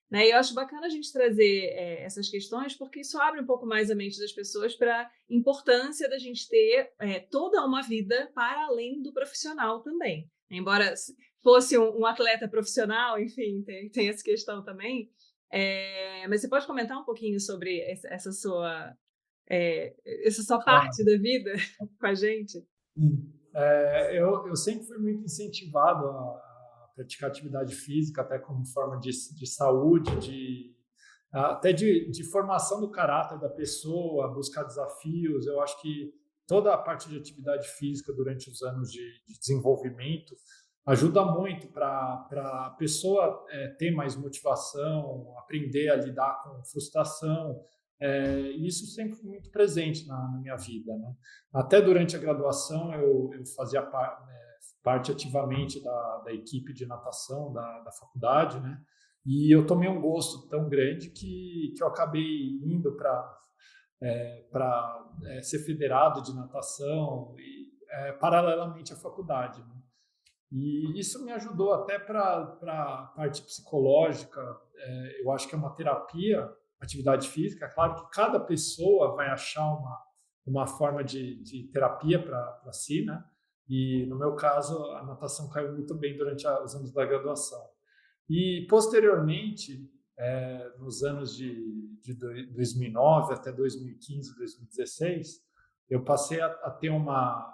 Né? E eu acho bacana a gente trazer essas questões, porque isso abre um pouco mais a mente das pessoas para a importância da gente ter toda uma vida para além do profissional também. Embora fosse um atleta profissional, enfim, tem essa questão também. Mas você pode comentar um pouquinho sobre essa sua parte da vida com a gente? Eu sempre fui muito incentivado a praticar atividade física, até como forma de saúde, até de formação do caráter da pessoa, buscar desafios. Eu acho que toda a parte de atividade física durante os anos de desenvolvimento ajuda muito para a pessoa ter mais motivação, aprender a lidar com frustração. E isso sempre foi muito presente na minha vida, né? Até durante a graduação eu fazia parte ativamente da equipe de natação da faculdade, né? E eu tomei um gosto tão grande que eu acabei indo para ser federado de natação e, paralelamente à faculdade, né? E isso me ajudou até para a parte psicológica. Eu acho que é uma terapia, atividade física. É claro que cada pessoa vai achar uma forma de terapia para si, né? E no meu caso, a natação caiu muito bem durante os anos da graduação. E posteriormente, nos anos de 2009 até 2015, 2016, eu passei a ter uma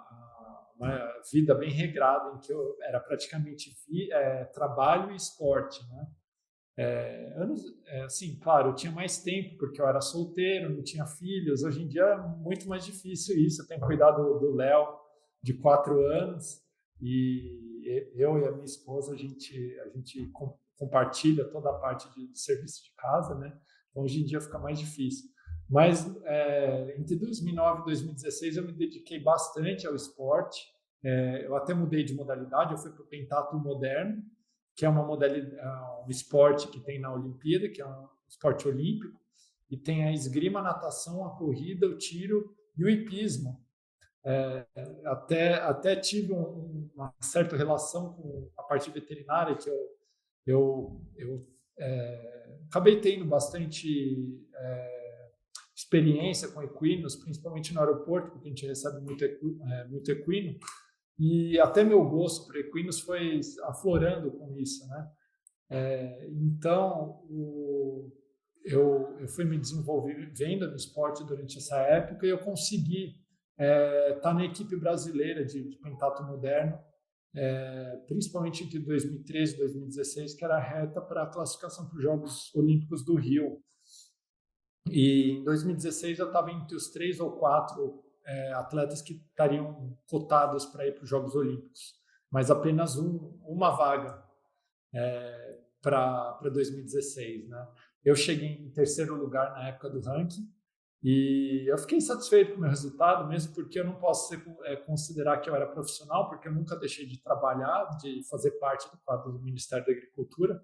vida bem regrada, em que eu era praticamente trabalho e esporte, né? Assim, claro, eu tinha mais tempo porque eu era solteiro, não tinha filhos. Hoje em dia é muito mais difícil isso. Eu tenho cuidado do Léo, de 4 anos, e eu e a minha esposa, a gente compartilha toda a parte de serviço de casa, né? Então, hoje em dia fica mais difícil. Mas entre 2009 e 2016 eu me dediquei bastante ao esporte. Eu até mudei de modalidade, eu fui para o pentatlo moderno, que é uma modalidade, um esporte que tem na Olimpíada, que é um esporte olímpico, e tem a esgrima, a natação, a corrida, o tiro e o hipismo. Até tive uma certa relação com a parte veterinária, que eu acabei tendo bastante experiência com equinos, principalmente no aeroporto, porque a gente recebe muito equino, e até meu gosto por equinos foi aflorando com isso, né? Então, eu fui me desenvolvendo no esporte durante essa época e eu consegui estar na equipe brasileira de pentatlo moderno, principalmente entre 2013 e 2016, que era a reta para a classificação para os Jogos Olímpicos do Rio. E em 2016 eu estava entre os 3 ou 4 atletas que estariam cotados para ir para os Jogos Olímpicos, mas apenas uma vaga para 2016, né? Eu cheguei em terceiro lugar na época do ranking e eu fiquei satisfeito com o meu resultado, mesmo porque eu não posso considerar que eu era profissional, porque eu nunca deixei de trabalhar, de fazer parte do quadro do Ministério da Agricultura.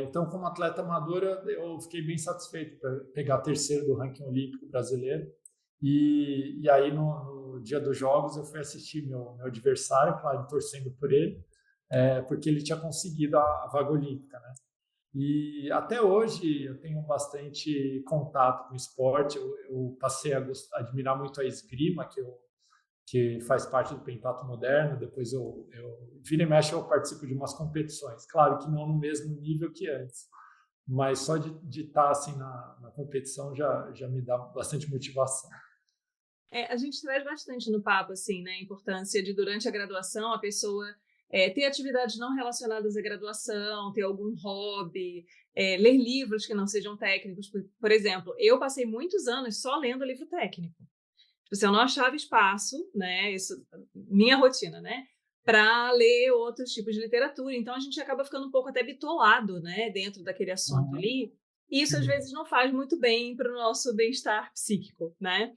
Então, como atleta amadora, eu fiquei bem satisfeito para pegar terceiro do ranking olímpico brasileiro. E aí, no dia dos Jogos, eu fui assistir meu adversário, claro, torcendo por ele, porque ele tinha conseguido a vaga olímpica, né? E até hoje eu tenho bastante contato com o esporte. Eu passei a admirar muito a esgrima, que faz parte do pentatlo moderno. Depois vira e mexe, eu participo de umas competições. Claro que não no mesmo nível que antes, mas só de estar assim na competição já me dá bastante motivação. A gente traz bastante no papo, assim, né? A importância de, durante a graduação, a pessoa ter atividades não relacionadas à graduação, ter algum hobby, ler livros que não sejam técnicos. Por exemplo, eu passei muitos anos só lendo livro técnico. Tipo assim, eu não achava espaço, né? Isso, minha rotina, né? Para ler outros tipos de literatura. Então, a gente acaba ficando um pouco até bitolado, né? Dentro daquele assunto Uhum. ali. E isso, às vezes, não faz muito bem para o nosso bem-estar psíquico, né?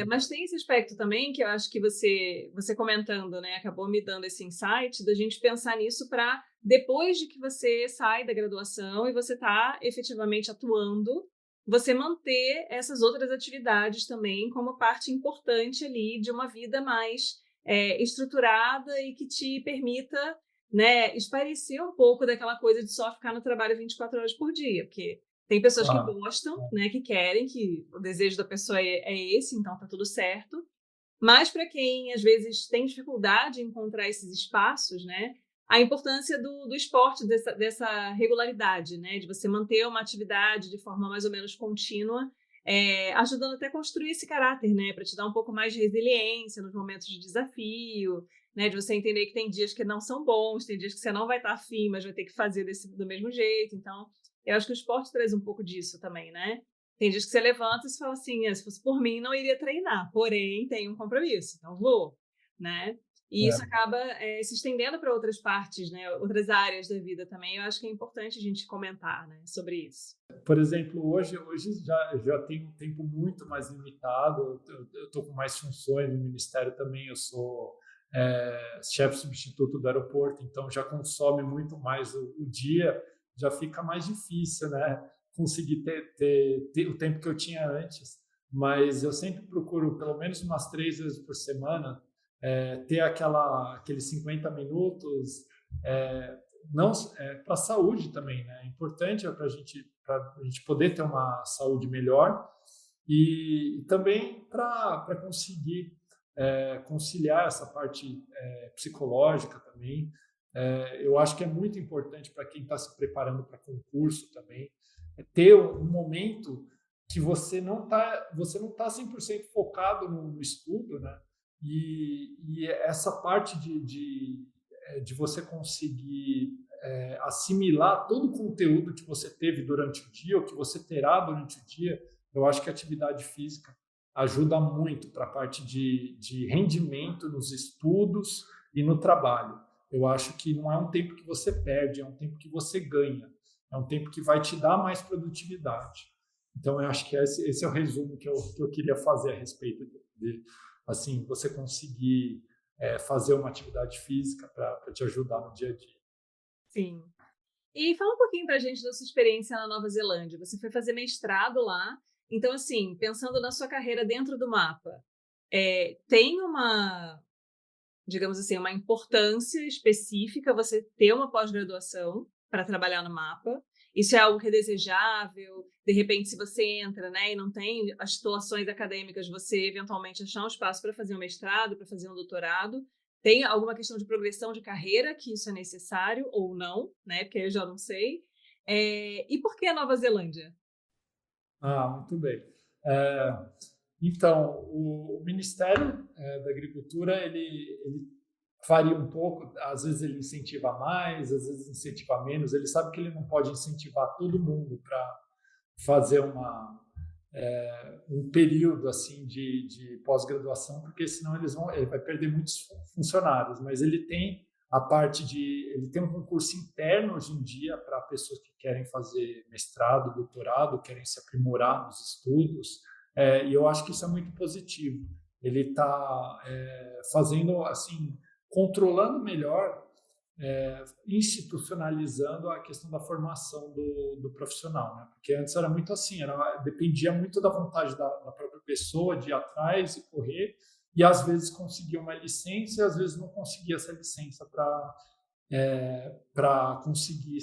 Mas tem esse aspecto também que eu acho que você comentando, né? Acabou me dando esse insight da gente pensar nisso para depois de que você sai da graduação e você está efetivamente atuando, você manter essas outras atividades também como parte importante ali de uma vida mais estruturada e que te permita, né, espairecer um pouco daquela coisa de só ficar no trabalho 24 horas por dia, porque tem pessoas que Claro. gostam, né, que querem, que o desejo da pessoa é esse, então tá tudo certo. Mas para quem às vezes tem dificuldade em encontrar esses espaços, né, a importância do esporte, dessa regularidade, né, de você manter uma atividade de forma mais ou menos contínua, ajudando até a construir esse caráter, né, para te dar um pouco mais de resiliência nos momentos de desafio, né, de você entender que tem dias que não são bons, tem dias que você não vai estar afim, mas vai ter que fazer do mesmo jeito. Então, eu acho que o esporte traz um pouco disso também, né? Tem dias que você levanta e você fala assim: "Se fosse por mim, não iria treinar, porém tenho um compromisso, então vou", né. E isso É. acaba, se estendendo para outras partes, né, outras áreas da vida também. Eu acho que é importante a gente comentar, né, sobre isso. Por exemplo, hoje já tenho um tempo muito mais limitado, eu estou com mais funções no ministério também, eu sou chefe substituto do aeroporto, então já consome muito mais o dia, já fica mais difícil, né, conseguir ter o tempo que eu tinha antes, mas eu sempre procuro pelo menos umas 3 vezes por semana ter aqueles 50 minutos, é, não para a saúde também, né? É importante para a gente poder ter uma saúde melhor e também para conseguir conciliar essa parte psicológica também. Eu acho que é muito importante para quem está se preparando para concurso também ter um momento que você não tá 100% focado no estudo, né? E essa parte de você conseguir assimilar todo o conteúdo que você teve durante o dia, ou que você terá durante o dia, eu acho que a atividade física ajuda muito para a parte de rendimento nos estudos e no trabalho. Eu acho que não é um tempo que você perde, é um tempo que você ganha, é um tempo que vai te dar mais produtividade. Então, eu acho que esse é o resumo que eu queria fazer a respeito assim, você conseguir fazer uma atividade física para te ajudar no dia a dia. Sim. E fala um pouquinho pra gente da sua experiência na Nova Zelândia. Você foi fazer mestrado lá, então, assim, pensando na sua carreira dentro do mapa, tem uma, digamos assim, uma importância específica você ter uma pós-graduação para trabalhar no mapa? Isso é algo que é desejável? De repente, se você entra, né, e não tem as titulações acadêmicas, você eventualmente achar um espaço para fazer um mestrado, para fazer um doutorado. Tem alguma questão de progressão de carreira que isso é necessário ou não, né? Porque eu já não sei. E por que a Nova Zelândia? Ah, muito bem. É, então, o Ministério da Agricultura, ele varia um pouco, às vezes ele incentiva mais, às vezes incentiva menos, ele sabe que ele não pode incentivar todo mundo para fazer um período assim de pós-graduação, porque senão ele vai perder muitos funcionários, mas ele tem um concurso interno hoje em dia para pessoas que querem fazer mestrado, doutorado, querem se aprimorar nos estudos, e eu acho que isso é muito positivo. Ele está fazendo assim, controlando melhor, institucionalizando a questão da formação do profissional, né? Porque antes era muito assim, dependia muito da vontade da própria pessoa de ir atrás e correr, e às vezes conseguia uma licença e às vezes não conseguia essa licença para conseguir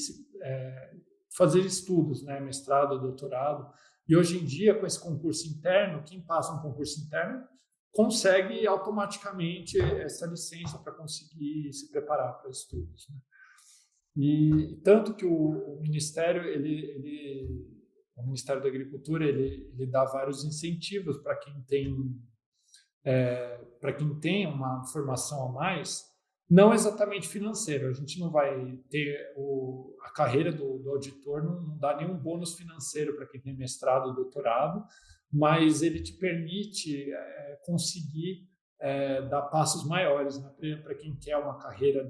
fazer estudos, né? Mestrado, doutorado. E hoje em dia, com esse concurso interno, quem passa um concurso interno consegue automaticamente essa licença para conseguir se preparar para estudos, né? E tanto que o Ministério, o Ministério da Agricultura, ele dá vários incentivos para quem tem uma formação a mais, não exatamente financeiro. A gente não vai ter a carreira do auditor, não dá nenhum bônus financeiro para quem tem mestrado ou doutorado, mas ele te permite conseguir dar passos maiores, né? Para quem quer uma carreira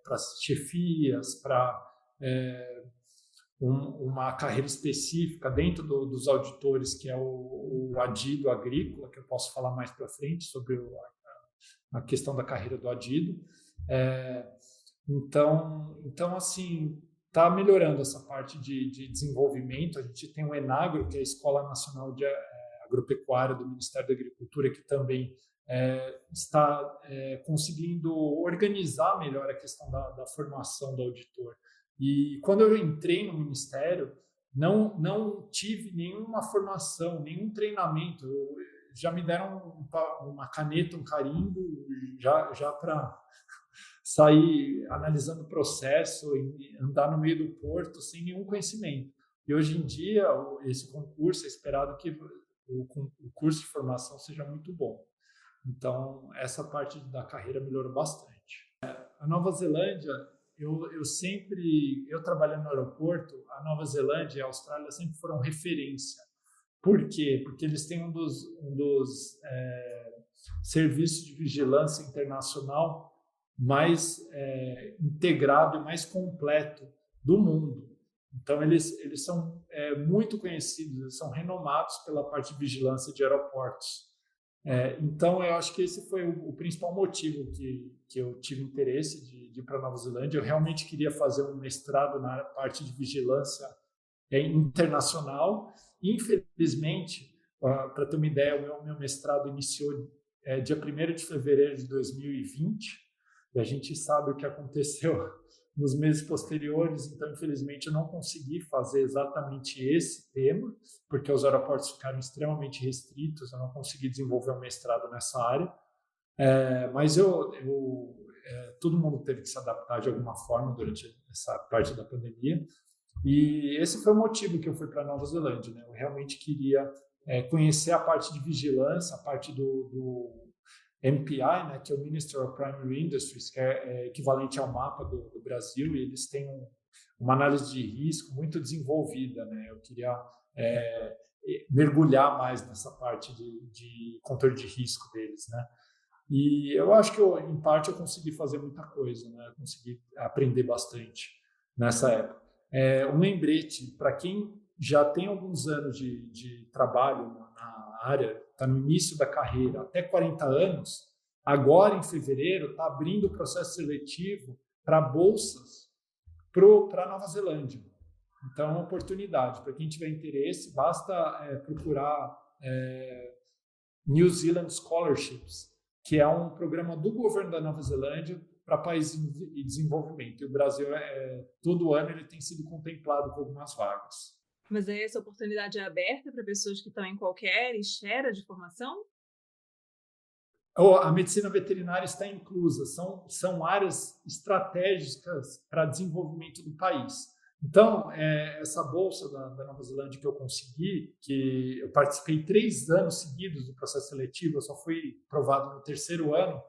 para chefias, para uma carreira específica dentro dos auditores, que é o adido agrícola, que eu posso falar mais para frente sobre a questão da carreira do adido. É, então, assim, está melhorando essa parte de desenvolvimento. A gente tem o Enagro, que é a Escola Nacional de Agropecuária do Ministério da Agricultura, que também está conseguindo organizar melhor a questão da formação do auditor. E quando eu entrei no Ministério, não tive nenhuma formação, nenhum treinamento. Já me deram uma caneta, um carimbo, já para sair analisando o processo e andar no meio do porto sem nenhum conhecimento. E hoje em dia, esse concurso é esperado que o curso de formação seja muito bom. Então, essa parte da carreira melhorou bastante. A Nova Zelândia, eu trabalhando no aeroporto, a Nova Zelândia e a Austrália sempre foram referência Por quê? Porque eles têm um dos serviços de vigilância internacional mais integrado e mais completo do mundo. Então, eles são muito conhecidos, eles são renomados pela parte de vigilância de aeroportos. Então, eu acho que esse foi o principal motivo que eu tive interesse de ir para Nova Zelândia. Eu realmente queria fazer um mestrado na parte de vigilância internacional. Infelizmente, para ter uma ideia, o meu mestrado iniciou dia 1º de fevereiro de 2020, e a gente sabe o que aconteceu nos meses posteriores, então, infelizmente, eu não consegui fazer exatamente esse tema, porque os aeroportos ficaram extremamente restritos, eu não consegui desenvolver um mestrado nessa área, mas todo mundo teve que se adaptar de alguma forma durante essa parte da pandemia, e esse foi o motivo que eu fui para Nova Zelândia, né? Eu realmente queria conhecer a parte de vigilância, a parte do MPI, né, que é o Ministry of Primary Industries, que é equivalente ao mapa do Brasil, e eles têm uma análise de risco muito desenvolvida, né? Eu queria mergulhar mais nessa parte de controle de risco deles, né? E eu acho que, em parte, eu consegui fazer muita coisa, né? Eu consegui aprender bastante nessa época. Um lembrete, para quem já tem alguns anos de trabalho na área, está no início da carreira, até 40 anos, agora em fevereiro está abrindo o processo seletivo para bolsas para Nova Zelândia. Então, é uma oportunidade. Para quem tiver interesse, basta procurar New Zealand Scholarships, que é um programa do governo da Nova Zelândia para países em desenvolvimento. E o Brasil, todo ano, ele tem sido contemplado com algumas vagas. Mas aí essa oportunidade é aberta para pessoas que estão em qualquer esfera de formação? A medicina veterinária está inclusa, são áreas estratégicas para desenvolvimento do país. Então, essa bolsa da Nova Zelândia que eu consegui, que eu participei 3 anos seguidos do processo seletivo, eu só fui aprovado no 3º ano,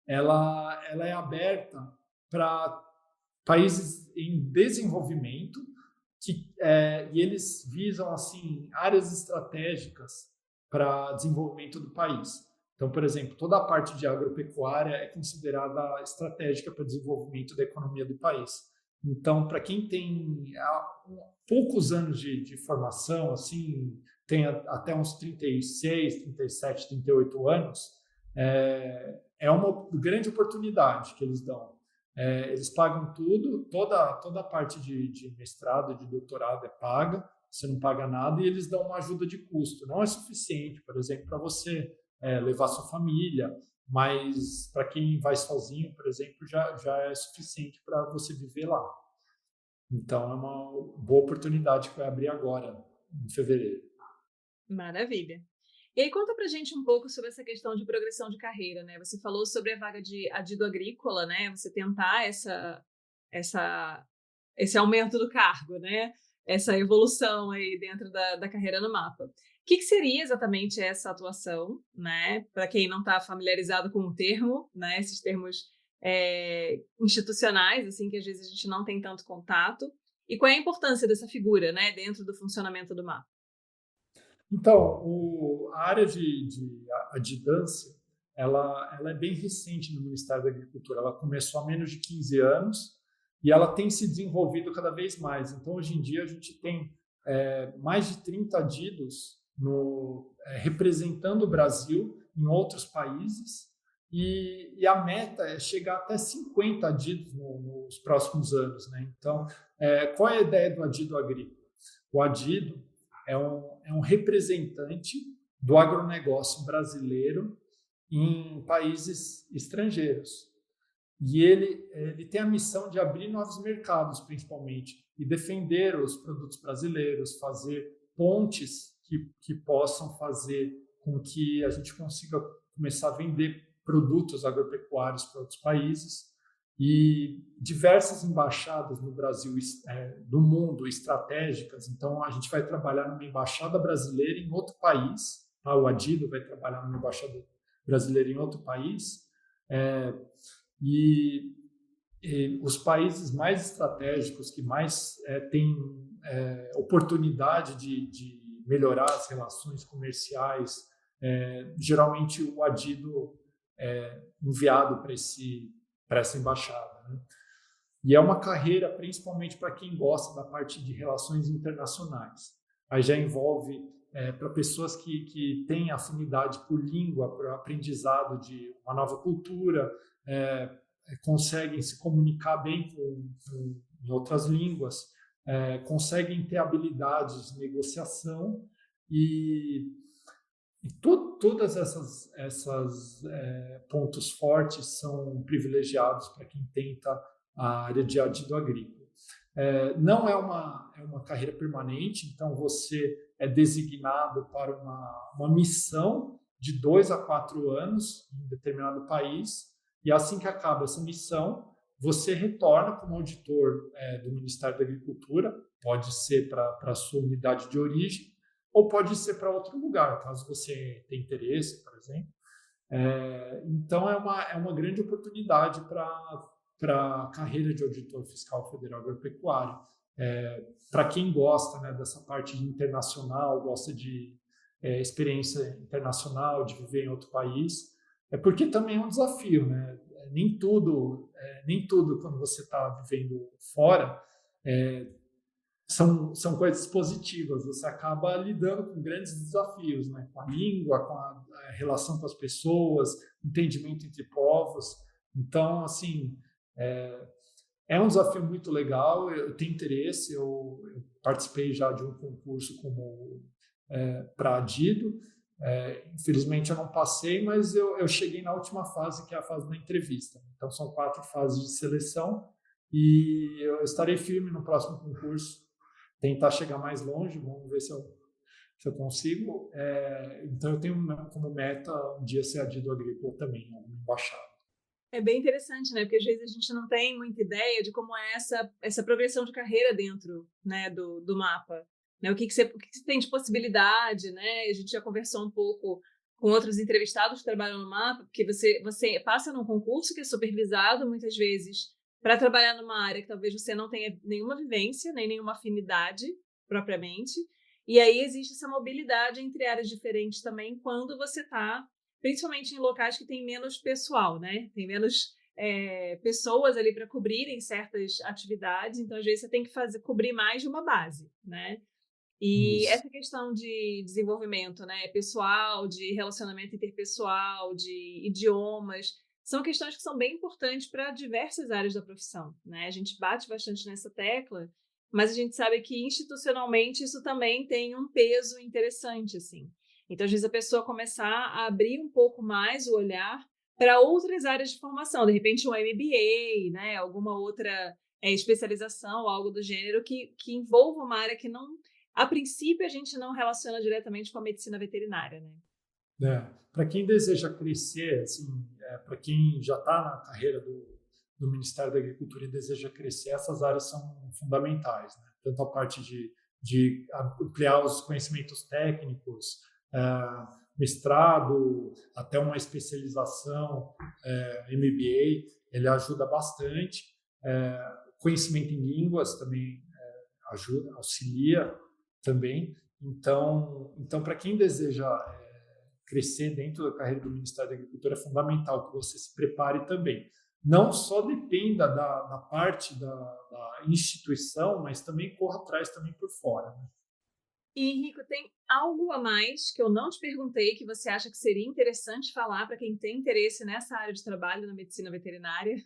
ela é aberta para países em desenvolvimento e eles visam assim áreas estratégicas para desenvolvimento do país. Então, por exemplo, toda a parte de agropecuária é considerada estratégica para o desenvolvimento da economia do país. Então, para quem tem poucos anos de formação, assim, tem até uns 36, 37, 38 anos, é uma grande oportunidade que eles dão. Eles pagam tudo, toda a parte de mestrado, de doutorado é paga, você não paga nada, e eles dão uma ajuda de custo. Não é suficiente, por exemplo, para você levar sua família, mas para quem vai sozinho, por exemplo, já é suficiente para você viver lá. Então, é uma boa oportunidade que vai abrir agora, em fevereiro. Maravilha. E aí, conta pra gente um pouco sobre essa questão de progressão de carreira, né? Você falou sobre a vaga de adido agrícola, né? Você tentar esse aumento do cargo, né? Essa evolução aí dentro da carreira no mapa. O que seria exatamente essa atuação, né? Para quem não está familiarizado com o termo, né? Esses termos institucionais, assim, que às vezes a gente não tem tanto contato. E qual é a importância dessa figura, né? Dentro do funcionamento do mapa? Então, a área de adjudância, ela é bem recente no Ministério da Agricultura. Ela começou há menos de 15 anos e ela tem se desenvolvido cada vez mais. Então, hoje em dia, a gente tem mais de 30 adidos representando o Brasil em outros países e a meta é chegar até 50 adidos nos próximos anos, né? Então, qual é a ideia do adido agrícola? O adido é um representante do agronegócio brasileiro em países estrangeiros. E ele tem a missão de abrir novos mercados, principalmente, e defender os produtos brasileiros, fazer pontes que possam fazer com que a gente consiga começar a vender produtos agropecuários para outros países. E diversas embaixadas no Brasil, do mundo, estratégicas. Então, a gente vai trabalhar numa embaixada brasileira em outro país. Tá? O Adido vai trabalhar numa embaixada brasileira em outro país. E os países mais estratégicos, que mais têm oportunidade de melhorar as relações comerciais. Geralmente o adido é enviado para essa embaixada, né? E é uma carreira principalmente para quem gosta da parte de relações internacionais. Aí já envolve para pessoas que têm afinidade por língua, por aprendizado de uma nova cultura, conseguem se comunicar bem em outras línguas, conseguem ter habilidades de negociação e todas essas pontos fortes são privilegiados para quem tenta a área de adido agrícola. Não é uma carreira permanente, então você é designado para uma missão de 2 a 4 anos em um determinado país, e assim que acaba essa missão, você retorna como auditor do Ministério da Agricultura, pode ser para a sua unidade de origem, ou pode ser para outro lugar, caso você tenha interesse, por exemplo. Então, é uma grande oportunidade para a carreira de auditor fiscal federal agropecuário. Para quem gosta, né, dessa parte de internacional, gosta de experiência internacional, de viver em outro país, porque também é um desafio, né? Nem tudo quando você está vivendo fora são coisas positivas. Você acaba lidando com grandes desafios, né? Com a língua, com a relação com as pessoas, entendimento entre povos. Então, assim, é um desafio muito legal. Eu tenho interesse. Eu participei já de um concurso como para adido. Infelizmente eu não passei, mas eu cheguei na última fase, que é a fase da entrevista. Então são 4 fases de seleção e eu estarei firme no próximo concurso, tentar chegar mais longe. Vamos ver se eu consigo. Então eu tenho como meta um dia ser adido agrícola também, uma embaixada. É bem interessante, né? Porque às vezes a gente não tem muita ideia de como é essa progressão de carreira dentro, né, do mapa. Né? O que você tem de possibilidade, né? A gente já conversou um pouco com outros entrevistados que trabalham no mapa, porque você passa num concurso que é supervisado muitas vezes para trabalhar numa área que talvez você não tenha nenhuma vivência, nem nenhuma afinidade propriamente. E aí existe essa mobilidade entre áreas diferentes também quando você está, principalmente em locais que tem menos pessoal, né? Tem menos pessoas ali para cobrirem certas atividades, então às vezes você tem que cobrir mais de uma base, né? E Isso. essa questão de desenvolvimento, né, pessoal, de relacionamento interpessoal, de idiomas, são questões que são bem importantes para diversas áreas da profissão, né? A gente bate bastante nessa tecla, mas a gente sabe que institucionalmente isso também tem um peso interessante, assim. Então, às vezes, a pessoa começar a abrir um pouco mais o olhar para outras áreas de formação, de repente um MBA, né, alguma outra especialização, algo do gênero que envolva uma área que não, a princípio, a gente não relaciona diretamente com a medicina veterinária, né? Para quem deseja crescer, assim, para quem já está na carreira do Ministério da Agricultura e deseja crescer, essas áreas são fundamentais, né? Tanto a parte de ampliar os conhecimentos técnicos, mestrado, até uma especialização, MBA, ele ajuda bastante. Conhecimento em línguas também ajuda, auxilia também. Então para quem deseja crescer dentro da carreira do Ministério da Agricultura, é fundamental que você se prepare também. Não só dependa da parte da instituição, mas também corra atrás também por fora, né? E, Henrico, tem algo a mais que eu não te perguntei que você acha que seria interessante falar para quem tem interesse nessa área de trabalho na medicina veterinária?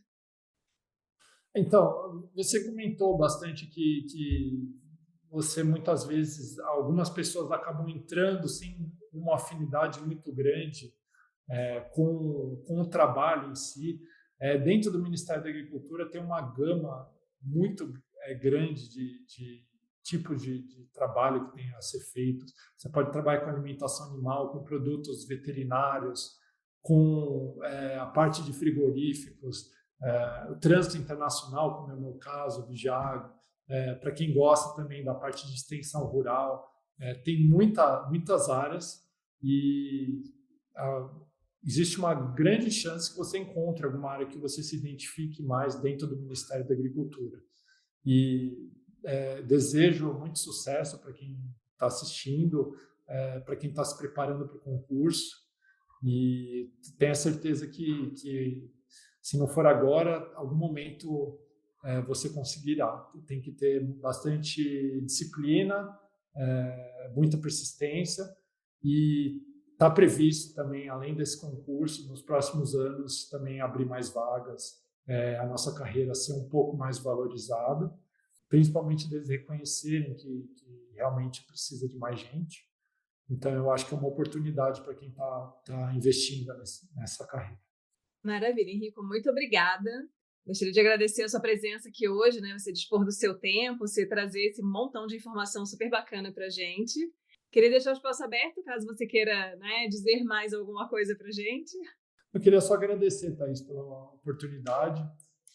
Então, você comentou bastante que você muitas vezes, algumas pessoas acabam entrando sem uma afinidade muito grande com o trabalho em si. Dentro do Ministério da Agricultura tem uma gama muito grande de tipos de trabalho que tem a ser feito. Você pode trabalhar com alimentação animal, com produtos veterinários, com a parte de frigoríficos, o trânsito internacional, como é o meu caso, Vigiago, para quem gosta também da parte de extensão rural. Tem muitas áreas e existe uma grande chance que você encontre alguma área que você se identifique mais dentro do Ministério da Agricultura. E desejo muito sucesso para quem está assistindo, para quem está se preparando para o concurso. E tenha certeza que se não for agora, algum momento você conseguirá. Tem que ter bastante disciplina, muita persistência, e está previsto também, além desse concurso, nos próximos anos também abrir mais vagas, a nossa carreira ser um pouco mais valorizada, principalmente deles reconhecerem que realmente precisa de mais gente. Então, eu acho que é uma oportunidade para quem está investindo nessa carreira. Maravilha, Henrico, muito obrigada. Gostaria de agradecer a sua presença aqui hoje, né? Você dispor do seu tempo, você trazer esse montão de informação super bacana para a gente. Queria deixar o espaço aberto, caso você queira, né, dizer mais alguma coisa para a gente. Eu queria só agradecer, Thaís, pela oportunidade.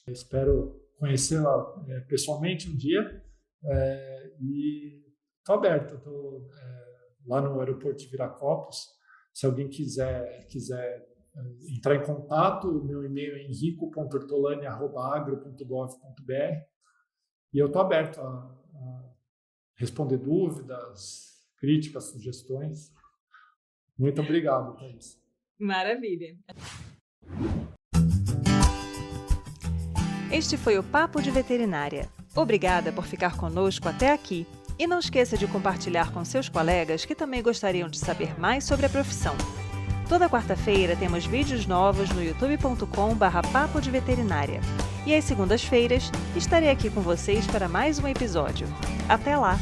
Eu espero conhecê-la pessoalmente um dia. E estou aberto, estou lá no aeroporto de Viracopos. Se alguém quiser entrar em contato, o meu e-mail é henrico.ortolani@agro.gov.br, e eu estou aberto a responder dúvidas, críticas, sugestões. Muito obrigado, Thaís. Maravilha. Este foi o Papo de Veterinária. Obrigada por ficar conosco até aqui. E não esqueça de compartilhar com seus colegas que também gostariam de saber mais sobre a profissão. Toda quarta-feira temos vídeos novos no youtube.com/papo de veterinária. E às segundas-feiras estarei aqui com vocês para mais um episódio. Até lá!